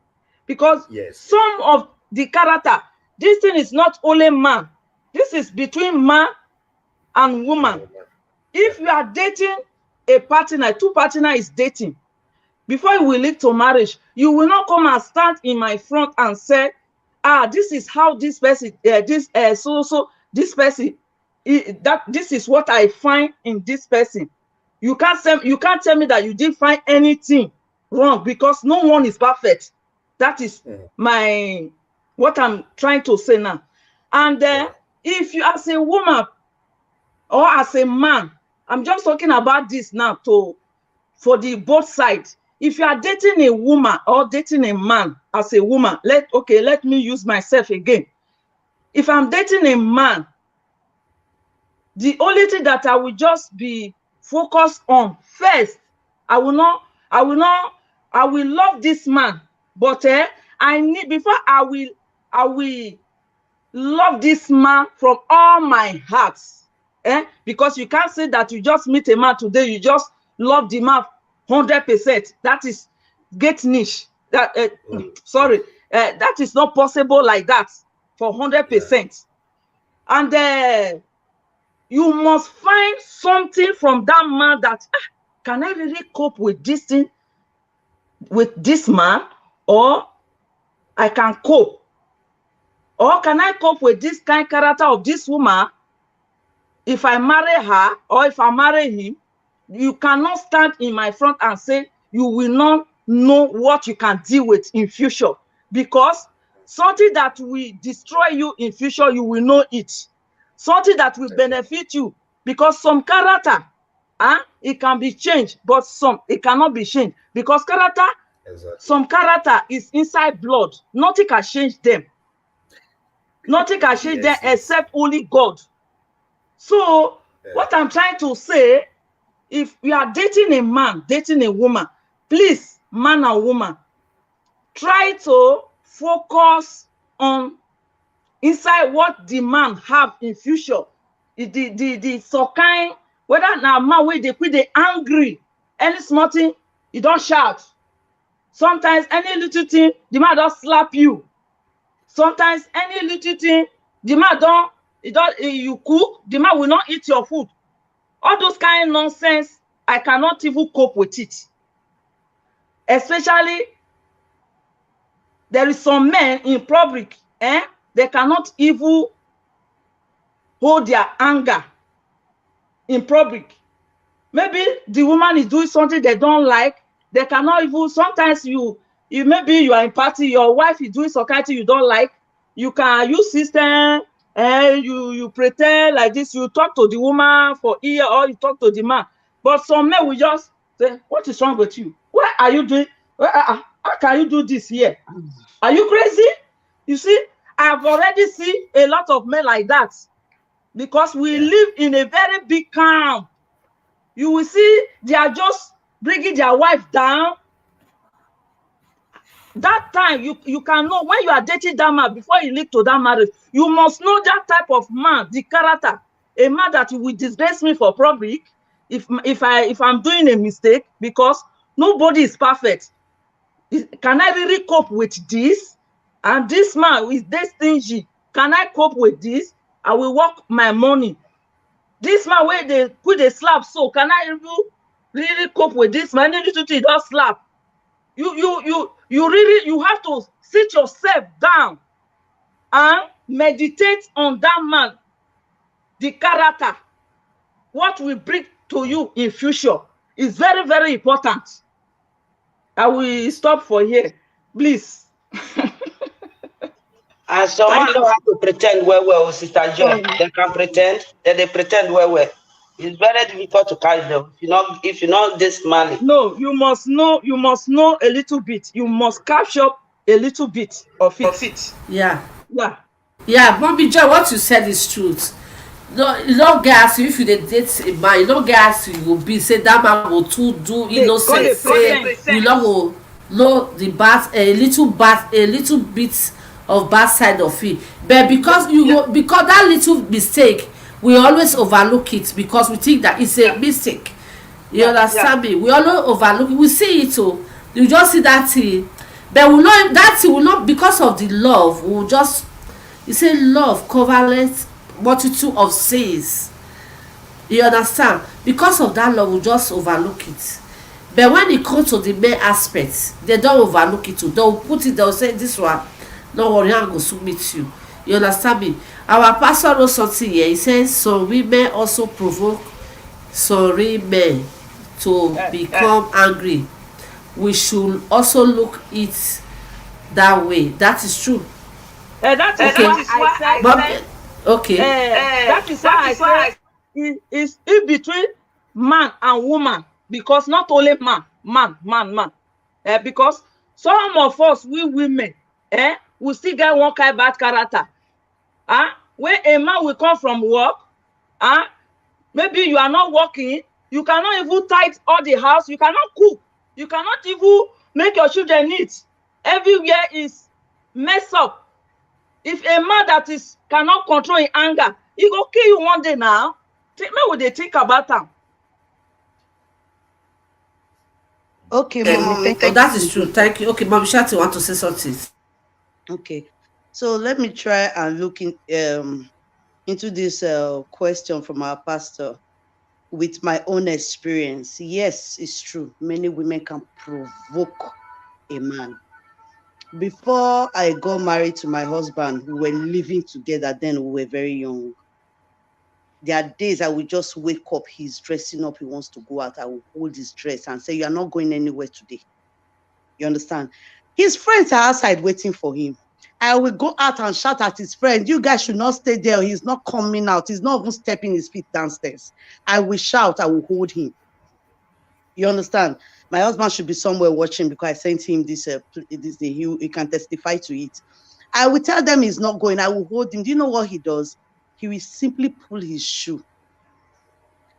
Because some of the character, this thing is not only man. This is between man and woman. If you are dating a partner, 2 partners is dating, before you will lead to marriage, you will not come and stand in my front and say, this is how this person, this person, this is what I find in this person. You can't tell me that you didn't find anything wrong, because no one is perfect. That is what I'm trying to say now. And if you as a woman or as a man, I'm just talking about this now for the both sides. If you are dating a woman or dating a man as a woman, let me use myself again. if I'm dating a man, the only thing that I will just be focused on first, I will love this man, but I need, before I will love this man from all my heart. Because you can't say that you just meet a man today, you just love the man 100%. That is get niche. That that is not possible like that for 100%. And you must find something from that man that can I really cope with this thing, with this man, or I can cope, or can I cope with this kind of character of this woman? If I marry her or if I marry him, you cannot stand in my front and say you will not know what you can deal with in future, because something that will destroy you in future, you will know it. Something that will benefit you, because some character, it can be changed, but some it cannot be changed, because character, some character is inside blood. Nothing can change them. Nothing can change them except only God. So what I'm trying to say, if you are dating a man, dating a woman, please, man and woman, try to focus on inside what the man have in future. The so kind, whether now man where they put the angry, any small thing, you don't shout. Sometimes any little thing, the man don't slap you. Sometimes any little thing, the man don't, you cook, the man will not eat your food. All those kind of nonsense, I cannot even cope with it. Especially, there is some men in public, they cannot even hold their anger in public. Maybe the woman is doing something they don't like, they cannot even, sometimes you maybe you are in party, your wife is doing some kind of thing you don't like, you can use system, and you pretend like this, you talk to the woman for ear, or you talk to the man. But some men will just say, what is wrong with you? What are you doing? How can you do this here? Are you crazy? You see, I've already seen a lot of men like that, because we live in a very big camp. You will see they are just bringing their wife down. That time, you can know when you are dating that man, before you lead to that marriage, you must know that type of man, the character. A man that will disgrace me for public if I'm doing a mistake, because nobody is perfect. Can I really cope with this? And this man is this stingy. Can I cope with this? I will work my money. This man where they put a slap, so can I really cope with this man? Any little thing don't slap. You really have to sit yourself down and meditate on that man, the character, what will bring to you in future is very, very important. I will stop for here, please. And someone don't have to pretend well, Sister Joy. They can pretend, they pretend well. It's very difficult to carry them if you're not this man. No, you must know a little bit. You must capture a little bit of it. Yeah, Mommy Joy, what you said is truth. No gas if you date a man, you don't gas you will be say that man will too do innocent. Say you know the bad, a little bit of bad side of it. But because because that little mistake, we always overlook it because we think that it's a mistake. You understand me? We always overlook it. We see it too. You just see that thing. But we know that thing will not, because of the love, we will just, you say love covereth multitude of sins. You understand? Because of that love, we just overlook it. But when it comes to the main aspects, they don't overlook it too. They'll put it, they'll say this one, no worry, I'm going to submit you. You understand me? Our pastor wrote something here. He says some women also provoke some men to become angry. We should also look it that way. That is true. That is why I said. Okay. That is why I said it's in between man and woman, because not only man. Because some of us, we women, we still get one kind of bad character. When a man will come from work, maybe you are not working, you cannot even tidy all the house, you cannot cook, you cannot even make your children eat. Everywhere is messed up. If a man that cannot control his anger, he go kill you one day now. Maybe would they think about that? Okay, Mommy, thank you. That is true. Thank you. Okay, Mommy Shati want to say something. Okay, so let me try and look into this question from our pastor with my own experience. Yes, it's true. Many women can provoke a man. Before I got married to my husband, we were living together. Then we were very young. There are days I will just wake up, he's dressing up, he wants to go out. I will hold his dress and say, "You are not going anywhere today." You understand? His friends are outside waiting for him. I will go out and shout at his friends, "You guys should not stay there. He's not coming out. He's not even stepping his feet downstairs." I will shout, I will hold him. You understand? My husband should be somewhere watching because I sent him this he can testify to it. I will tell them he's not going. I will hold him. Do you know what he does? He will simply pull his shoe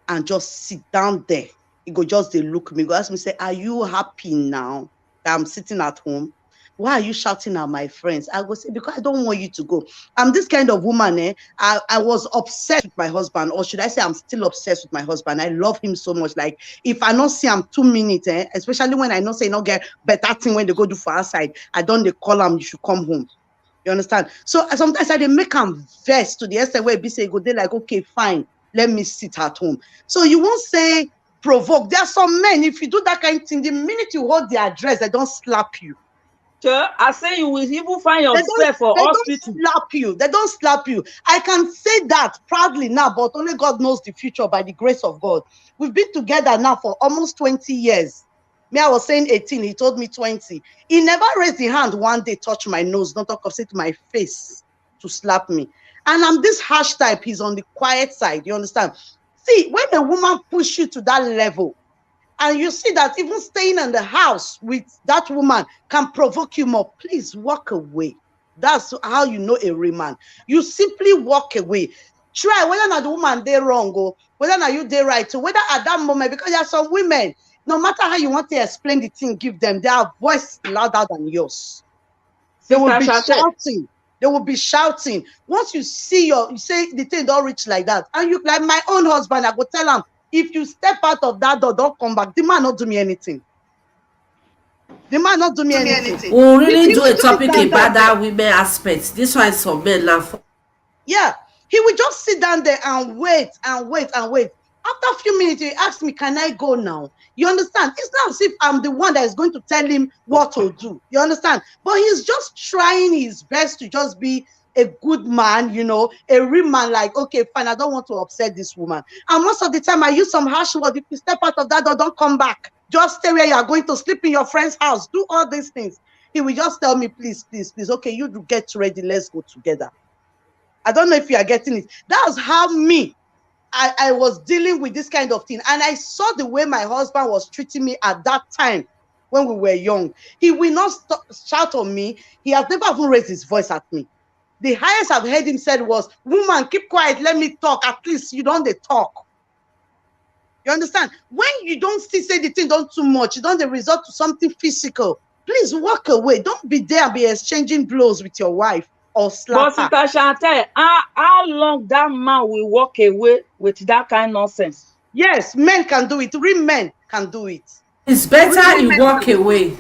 and just sit down there. He go just they look me, go ask me, say, "Are you happy now that I'm sitting at home? Why are you shouting at my friends?" I go say, "Because I don't want you to go." I'm this kind of woman. I was obsessed with my husband, or should I say I'm still obsessed with my husband. I love him so much. Like, if I not see him 2 minutes, especially when I know say not get better thing when they go do for outside, I don't they call him, "You should come home." You understand? So sometimes I make him vex to the extent where be say go, they like, "Okay, fine, let me sit at home." So you won't say provoke. There are some men, if you do that kind of thing, the minute you hold their dress, they don't slap you. Sure, I say you will even find yourself for hospital. They don't slap you. They don't slap you. I can say that proudly now, but only God knows the future by the grace of God. We've been together now for almost 20 years. Me, I was saying 18, he told me 20. He never raised the hand one day, touch my nose, not talk of say to my face to slap me. And I'm this harsh type, he's on the quiet side, you understand? See, when a woman push you to that level, and you see that even staying in the house with that woman can provoke you more, please walk away. That's how you know a real man. You simply walk away. Try whether or not the woman they wrong or whether or not you they right. So whether at that moment, because there are some women, no matter how you want to explain the thing, give them their voice louder than yours. They will be shouting. They will be shouting. Once you see you say the thing don't reach like that, and you like my own husband, I go tell him, if you step out of that door, don't come back. The man not do me anything. The man not do me anything. We'll really do a topic about that women aspect. This one is for men now. Yeah, he will just sit down there and wait and wait and wait. After a few minutes, he asked me, "Can I go now?" You understand? It's not as if I'm the one that is going to tell him what to do. You understand? But he's just trying his best to just be a good man, you know, a real man. Like, okay, fine, I don't want to upset this woman. And most of the time, I use some harsh words. If you step out of that door, don't come back. Just stay where you are going to sleep in your friend's house. Do all these things. He will just tell me, "Please, please, please. Okay, you get ready. Let's go together." I don't know if you are getting it. That's how me. I was dealing with this kind of thing. And I saw the way my husband was treating me at that time when we were young. He will not shout on me. He has never even raised his voice at me. The highest I've heard him said was, "Woman, keep quiet. Let me talk. At least you don't talk." You understand? When you don't say the thing don't too much, you don't resort to something physical. Please walk away. Don't be there and be exchanging blows with your wife. Or slap her. But Sister Chantel, how long that man will walk away with that kind of nonsense? Yes, men can do it. Real men can do it. It's better you walk away.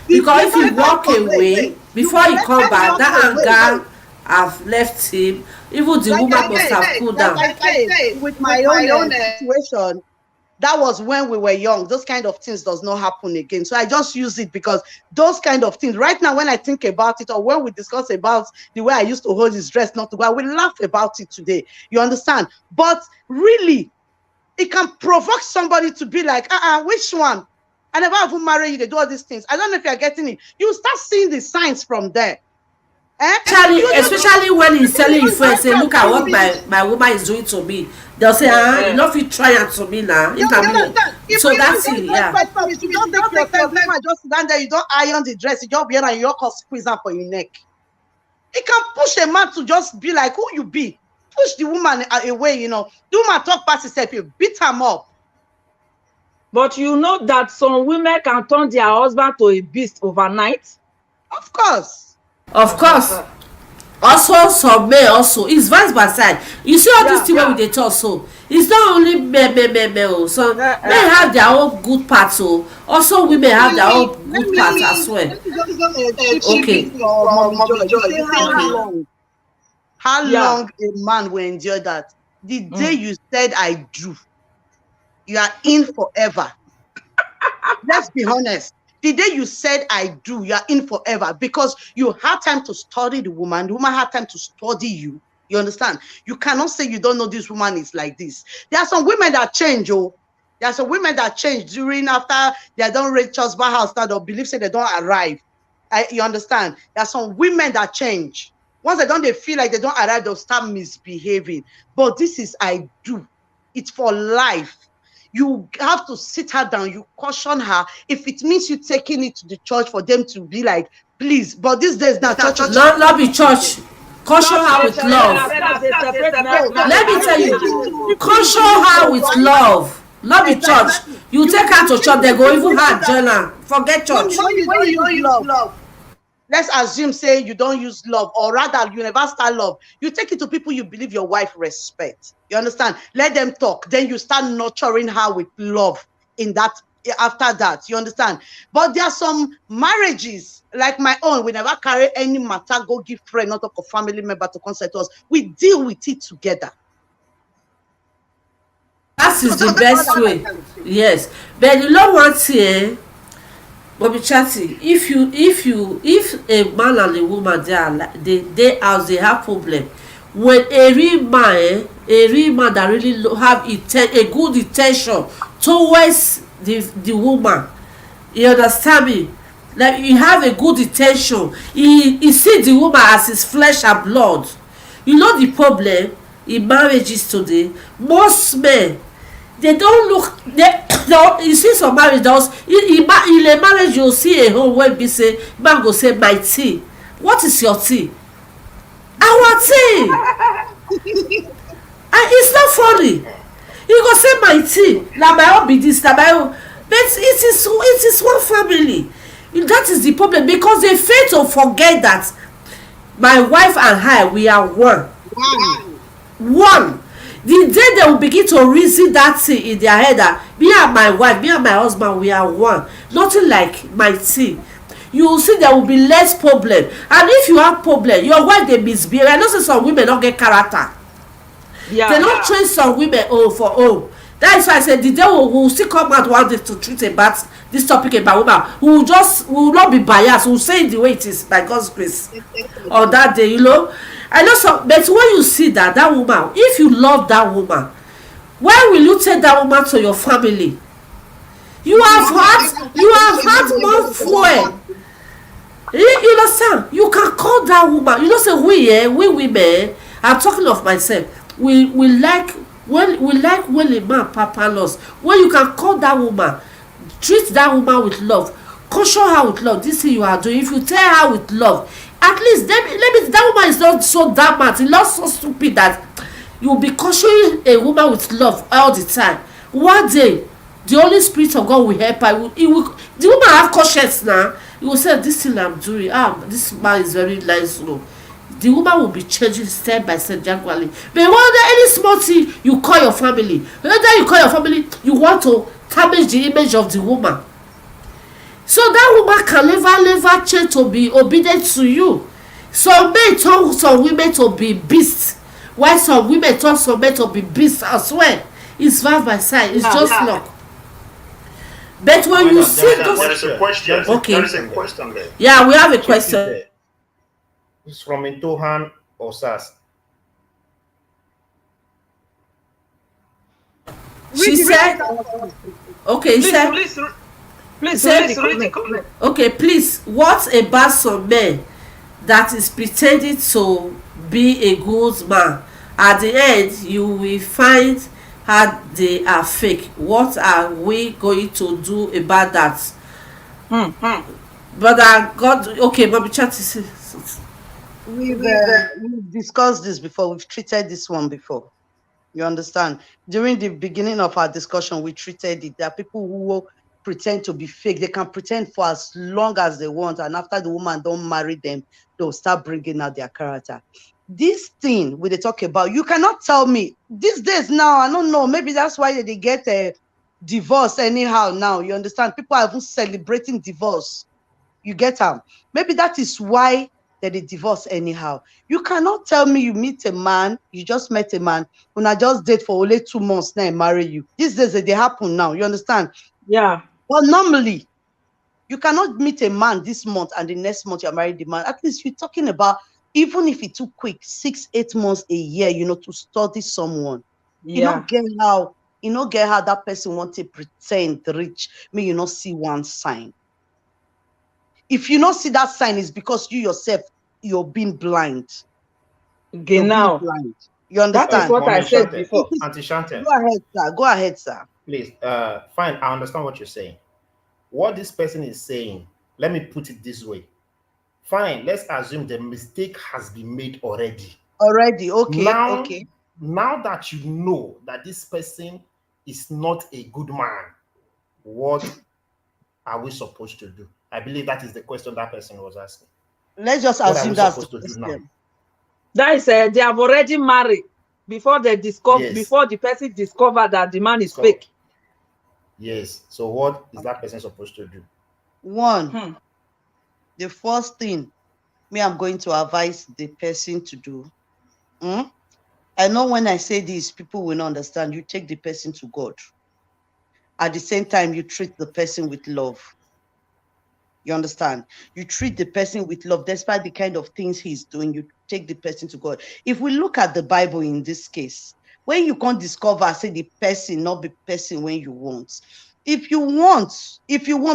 Because if you walk away, before you come back, that anger have left him. Even the woman must have cooled down. Like I said, with my own situation, that was when we were young. Those kind of things does not happen again. So I just use it because those kind of things, right now when I think about it, or when we discuss about the way I used to hold his dress not to go, I will laugh about it today. You understand? But really, it can provoke somebody to be like, which one? I never even marry you. They do all these things. I don't know if you're getting it. You start seeing the signs from there. Especially when he's telling his friends, say, "Look at what my woman is doing to me." They'll say, "You know, if you try it to me now." So that's it, yeah. You don't take your time, just stand there, you don't iron the dress, you just wear and you just squeeze up for your neck. He can push a man to just be like who you be. Push the woman away, you know. The woman talk past herself, you beat him up. But you know that some women can turn their husband to a beast overnight? Of course. Of course. Also some men also. It's vice versa. You see all this thing wey we dey talk so. It's not only men oh. So men have their own good parts oh. Also women have their own good parts as well. Okay. How long a man will endure that? The day you said I do, you are in forever. Let's be honest. The day you said I do, you are in forever because you had time to study the woman had time to study you. You understand? You cannot say you don't know this woman is like this. There are some women that change, oh. There are some women that change after they don't reach husband house now, they'll believe say they don't arrive. You understand? There are some women that change. Once they feel like they don't arrive, they'll start misbehaving. But this is I do. It's for life. You have to sit her down. You caution her. If it means you taking it to the church for them to be like, please. But these days now, church. Not be church. Caution her with love. Let me tell you. Caution her with love. Not be church. You take her to church, they go even hard journal. Forget church. Let's assume, say, you don't use love, or rather, you never start love. You take it to people you believe your wife respect. You understand? Let them talk. Then you start nurturing her with love in that, after that. You understand? But there are some marriages, like my own, we never carry any matter, go give friend, not a family member to consult us. We deal with it together. That is the best way. Yes. But you know what here? Bobby Chatty, if a man and a woman they house, they have problem. When a real man that really have a good intention towards the woman, you understand me? Like you have a good intention, he see the woman as his flesh and blood. You know the problem in marriages today, most men, they don't look, you see some marriage does in a marriage you see a home where be say man go say my tea. What is your tea? Our tea. And it's not funny. You go say my tea, na my own be this, na my own. But it is one family. That is the problem, because they fail to forget that my wife and I, we are one. One. The day they will begin to reason that thing in their head that me and my wife, me and my husband, we are one. Nothing like my thing. You will see there will be less problem. And if you have problem, your wife they misbehave. I know some women don't get character. Yeah. They don't train some women for home. That is why I said the day we will still come out one day to treat about this topic about women. We will not be biased. We will say it the way it is by God's grace. On that day, you know. I know some, but when you see that woman, if you love that woman, why will you take that woman to your family? You have had more fuel. You understand? You can call that woman. You know, say we women. I'm talking of myself. We like when a man papa lost. When you can call that woman, treat that woman with love, caution her with love. This thing you are doing. If you tell her with love, at least that woman is not so damn mad. It's not so stupid that you will be cautioning a woman with love all the time. One day, the Holy Spirit of God will help her. The woman have conscience now. You will say, this thing I'm doing, this man is very nice. No. The woman will be changing step by step gradually. But whether any small thing you call your family, you want to damage the image of the woman. So that woman can never change to be obedient to you. Some men turn some women to be beasts, while some women turn some men to be beasts as well. It's side by side. It's just luck. But when you see those, there is a question. Okay. There is a question there. Yeah, we have a question. It's from Intohan Osas. She said, okay, she said, Please read the comment. okay, please, what about some men that is pretending to be a good man? At the end, you will find how they are fake. What are we going to do about that? But God, okay, Bobby Chat is We've discussed this before. We've treated this one before. You understand? During the beginning of our discussion, we treated it. There are people who will pretend to be fake. They can pretend for as long as they want, and after the woman don't marry them, they'll start bringing out their character. This thing we they talk about, you cannot tell me these days now. I don't know. Maybe that's why they get a divorce anyhow now. You understand? People are even celebrating divorce. You get them? Maybe that is why that they divorce anyhow. You cannot tell me you meet a man, you just met a man, when I just date for only 2 months, now I marry you. These days they happen now, you understand? Yeah. But normally, you cannot meet a man this month and the next month you're married the man. At least you're talking about, even if it's too quick, 6, 8 months, a year, you know, to study someone. You don't get how that person wants to pretend rich. Me, you not see one sign. If you don't see that sign, it's because you yourself, you're being blind. Okay, now. Blind. You understand? That is what I said before. Auntie Shante. Go ahead, sir. Go ahead, sir. Please, fine. I understand what you're saying. What this person is saying, let me put it this way. Fine, let's assume the mistake has been made already. Okay. Now that you know that this person is not a good man, what are we supposed to do? I believe that is the question that person was asking. Let's just assume that's supposed to do now. That is, they have already married before they discover, before the person discovered that the man is fake. Yes. So what is that person supposed to do? One, the first thing I'm going to advise the person to do. I know when I say this, people will not understand. You take the person to God. At the same time, you treat the person with love. You understand? You treat the person with love, despite the kind of things he's doing. You take the person to God. If we look at the Bible in this case, when you can't discover, say the person, not the person when you want. If you want,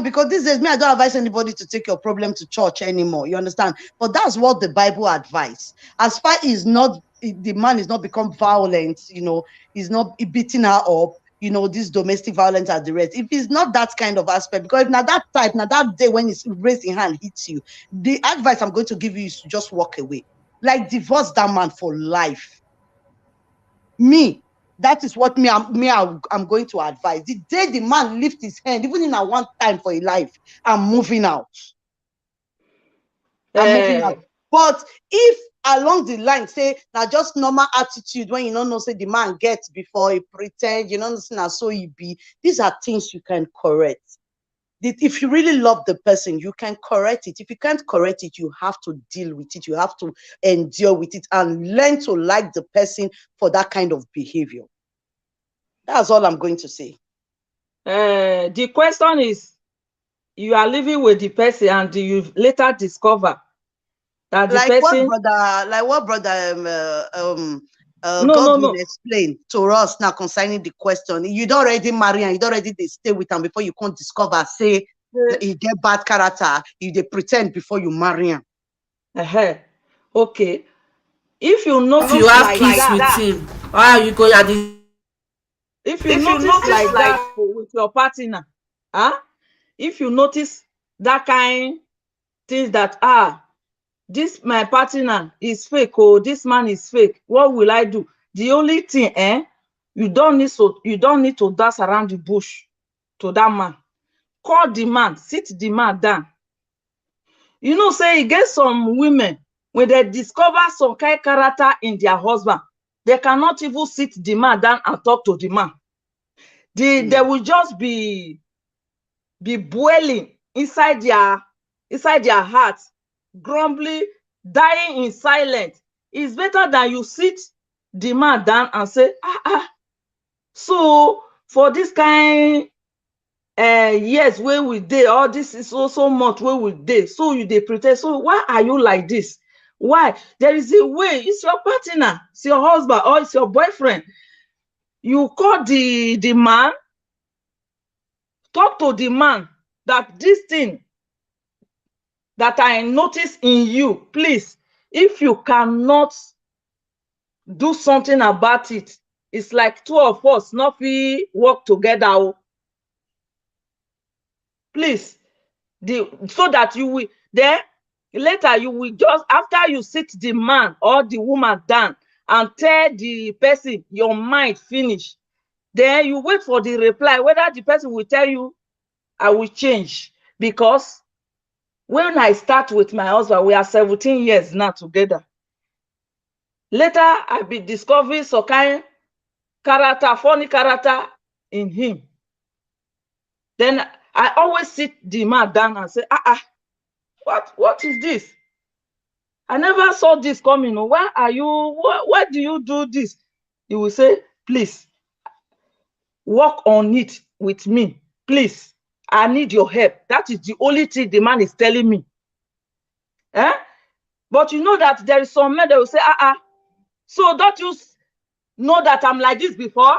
because this is me, I don't advise anybody to take your problem to church anymore. You understand? But that's what the Bible advises. As far as the man is not become violent, you know, he's not beating her up, you know, this domestic violence at the rest. If it's not that kind of aspect, because if now that type, now that day when it's raising hand hits you, the advice I'm going to give you is to just walk away. Like divorce that man for life. That is what I'm going to advise. The day the man lifts his hand, even in a one time for his life, I'm moving out. Moving out. But if along the line, say, now just normal attitude, when you don't know, say the man gets before he pretend, you know, so he be. These are things you can correct. If you really love the person, you can correct it. If you can't correct it, you have to deal with it. You have to endure with it and learn to like the person for that kind of behavior. That's all I'm going to say. The question is, you are living with the person and you later discover that the person... What brother Godwin explained to us now concerning the question. You don't already marry and you don't already stay with him before you can't discover, say, he get bad character, you they pretend before you marry him. Okay. If you notice you have peace with him, why are you going at this? If you notice like that with your partner, if you notice that kind things that this my partner is fake, or this man is fake, what will I do? The only thing, you don't need to dance around the bush to that man. Call the man, sit the man down. You know, say you get some women, when they discover some kind of character in their husband, they cannot even sit the man down and talk to the man. They will just be boiling inside their hearts, grumbling, dying in silence. It's better than you sit the man down and say, so for this kind years where we did, all this is also much where we did, so you they pretend. So why are you like this? Why? There is a way. It's your partner, it's your husband, or it's your boyfriend. You call the man, talk to the man that this thing that I notice in you, please, if you cannot do something about it, it's like two of us not we work together. Please, so that you will there, Later, you will just, after you sit the man or the woman down and tell the person your mind finish, then you wait for the reply, whether the person will tell you, I will change. Because when I start with my husband, we are 17 years now together. Later, I be discovering some kind character, funny character in him. Then I always sit the man down and say, what is this? I never saw this coming. Why are you, why do you do this? He will say, please, work on it with me. Please, I need your help. That is the only thing the man is telling me. But you know that there is some men that will say, so don't you know that I'm like this before?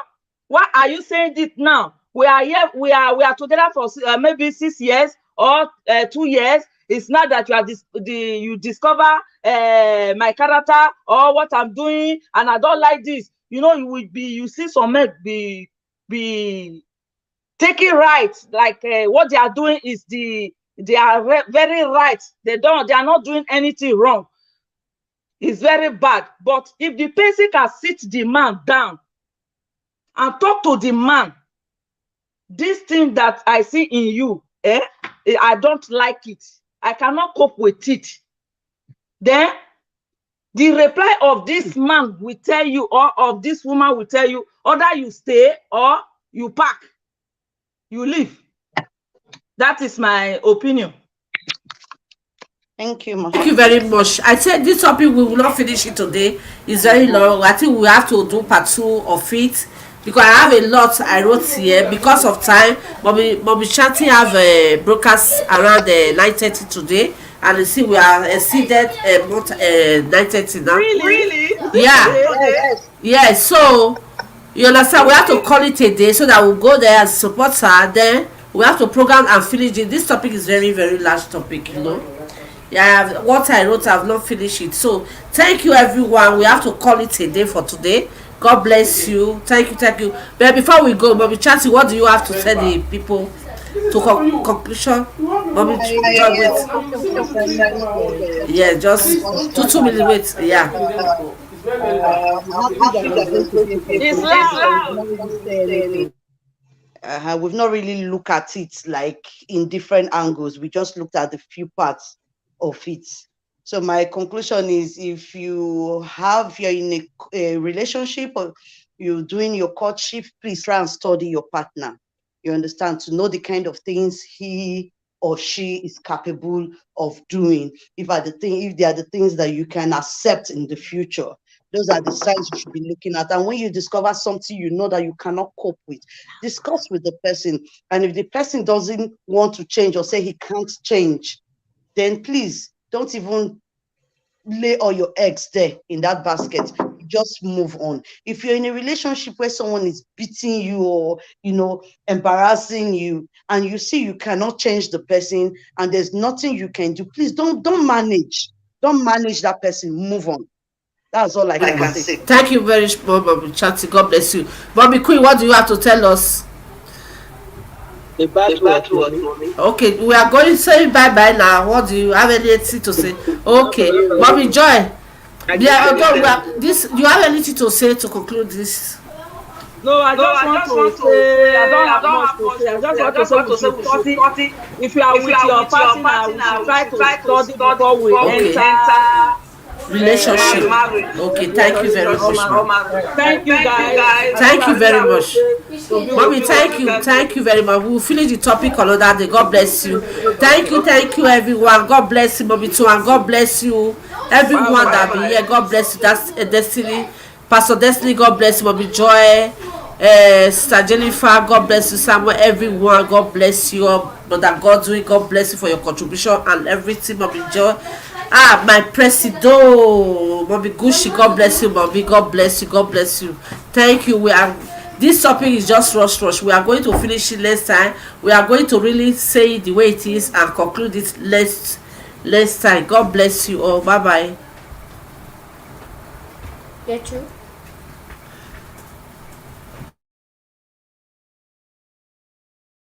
Why are you saying this now? We are here, we are together for maybe 6 years or 2 years. It's not that you are you discover my character or what I'm doing, and I don't like this. You know, you see some men be taking right, like what they are doing is they are very right. They are not doing anything wrong. It's very bad. But if the person can sit the man down and talk to the man, this thing that I see in you, I don't like it. I cannot cope with it. Then the reply of this man will tell you, or of this woman will tell you, either you stay or you pack, you leave. That is my opinion. Thank you, ma. Thank you very much. I said this topic, we will not finish it today. It's very long. I think we have to do part 2 of it, because I have a lot I wrote here. Because of time, Mommy Shanti have a broadcast around 9:30 today, and you see we are exceeded 9:30 now. Really? Yeah. Yeah. So you understand, we have to call it a day so that we'll go there and support her. Then we have to program and finish it. This topic is very, very large topic, you know. Yeah, what I wrote, I've not finished it. So thank you, everyone. We have to call it a day for today. God bless you. Thank you. But before we go, Mommy Chanti, what do you have to tell the people to conclusion? Mommy, yeah, just 2 minutes. Wait. Yeah. We've not really looked at it like in different angles. We just looked at the few parts of it. So my conclusion is, if you're in a relationship or you're doing your courtship, please try and study your partner. You understand, to know the kind of things he or she is capable of doing. If they are the things that you can accept in the future. Those are the signs you should be looking at. And when you discover something you know that you cannot cope with, discuss with the person. And if the person doesn't want to change or say he can't change, then please don't even lay all your eggs there in that basket. Just move on. If you're in a relationship where someone is beating you or, embarrassing you, and you see you cannot change the person and there's nothing you can do, please don't manage that person. Move on. That's all I can say. Thank you very much, Mommy Chanti. God bless you. Mommy Queen, what do you have to tell us? The bad word. Okay, we are going to say bye now. What do you have anything to say? Okay, Mommy Joy. Yeah, you have anything to say to conclude this? No, I just want to say, I don't have much to say. I just want to say we should study. If you are with your partner, we should try to study before we enter relationship. Okay, thank you very much. Thank you, guys. Thank you very much, Mommy. Thank you very much. We will finish the topic another day. God bless you. Thank you, everyone. God bless you, Mommy too, and God bless you, everyone that be here. God bless you. That's Destiny, Pastor Destiny. God bless you, Mommy Joy, Sister Jennifer. God bless you, Samuel. Everyone, God bless you. Brother Godwin, God bless you for your contribution and everything, Mommy Joy. My Presido, Mommy Gushi, God bless you, Mommy. God bless you. Thank you. This topic is just rush. We are going to finish it next time. We are going to really say it the way it is and conclude it next time. God bless you all. Bye. Yeah, true.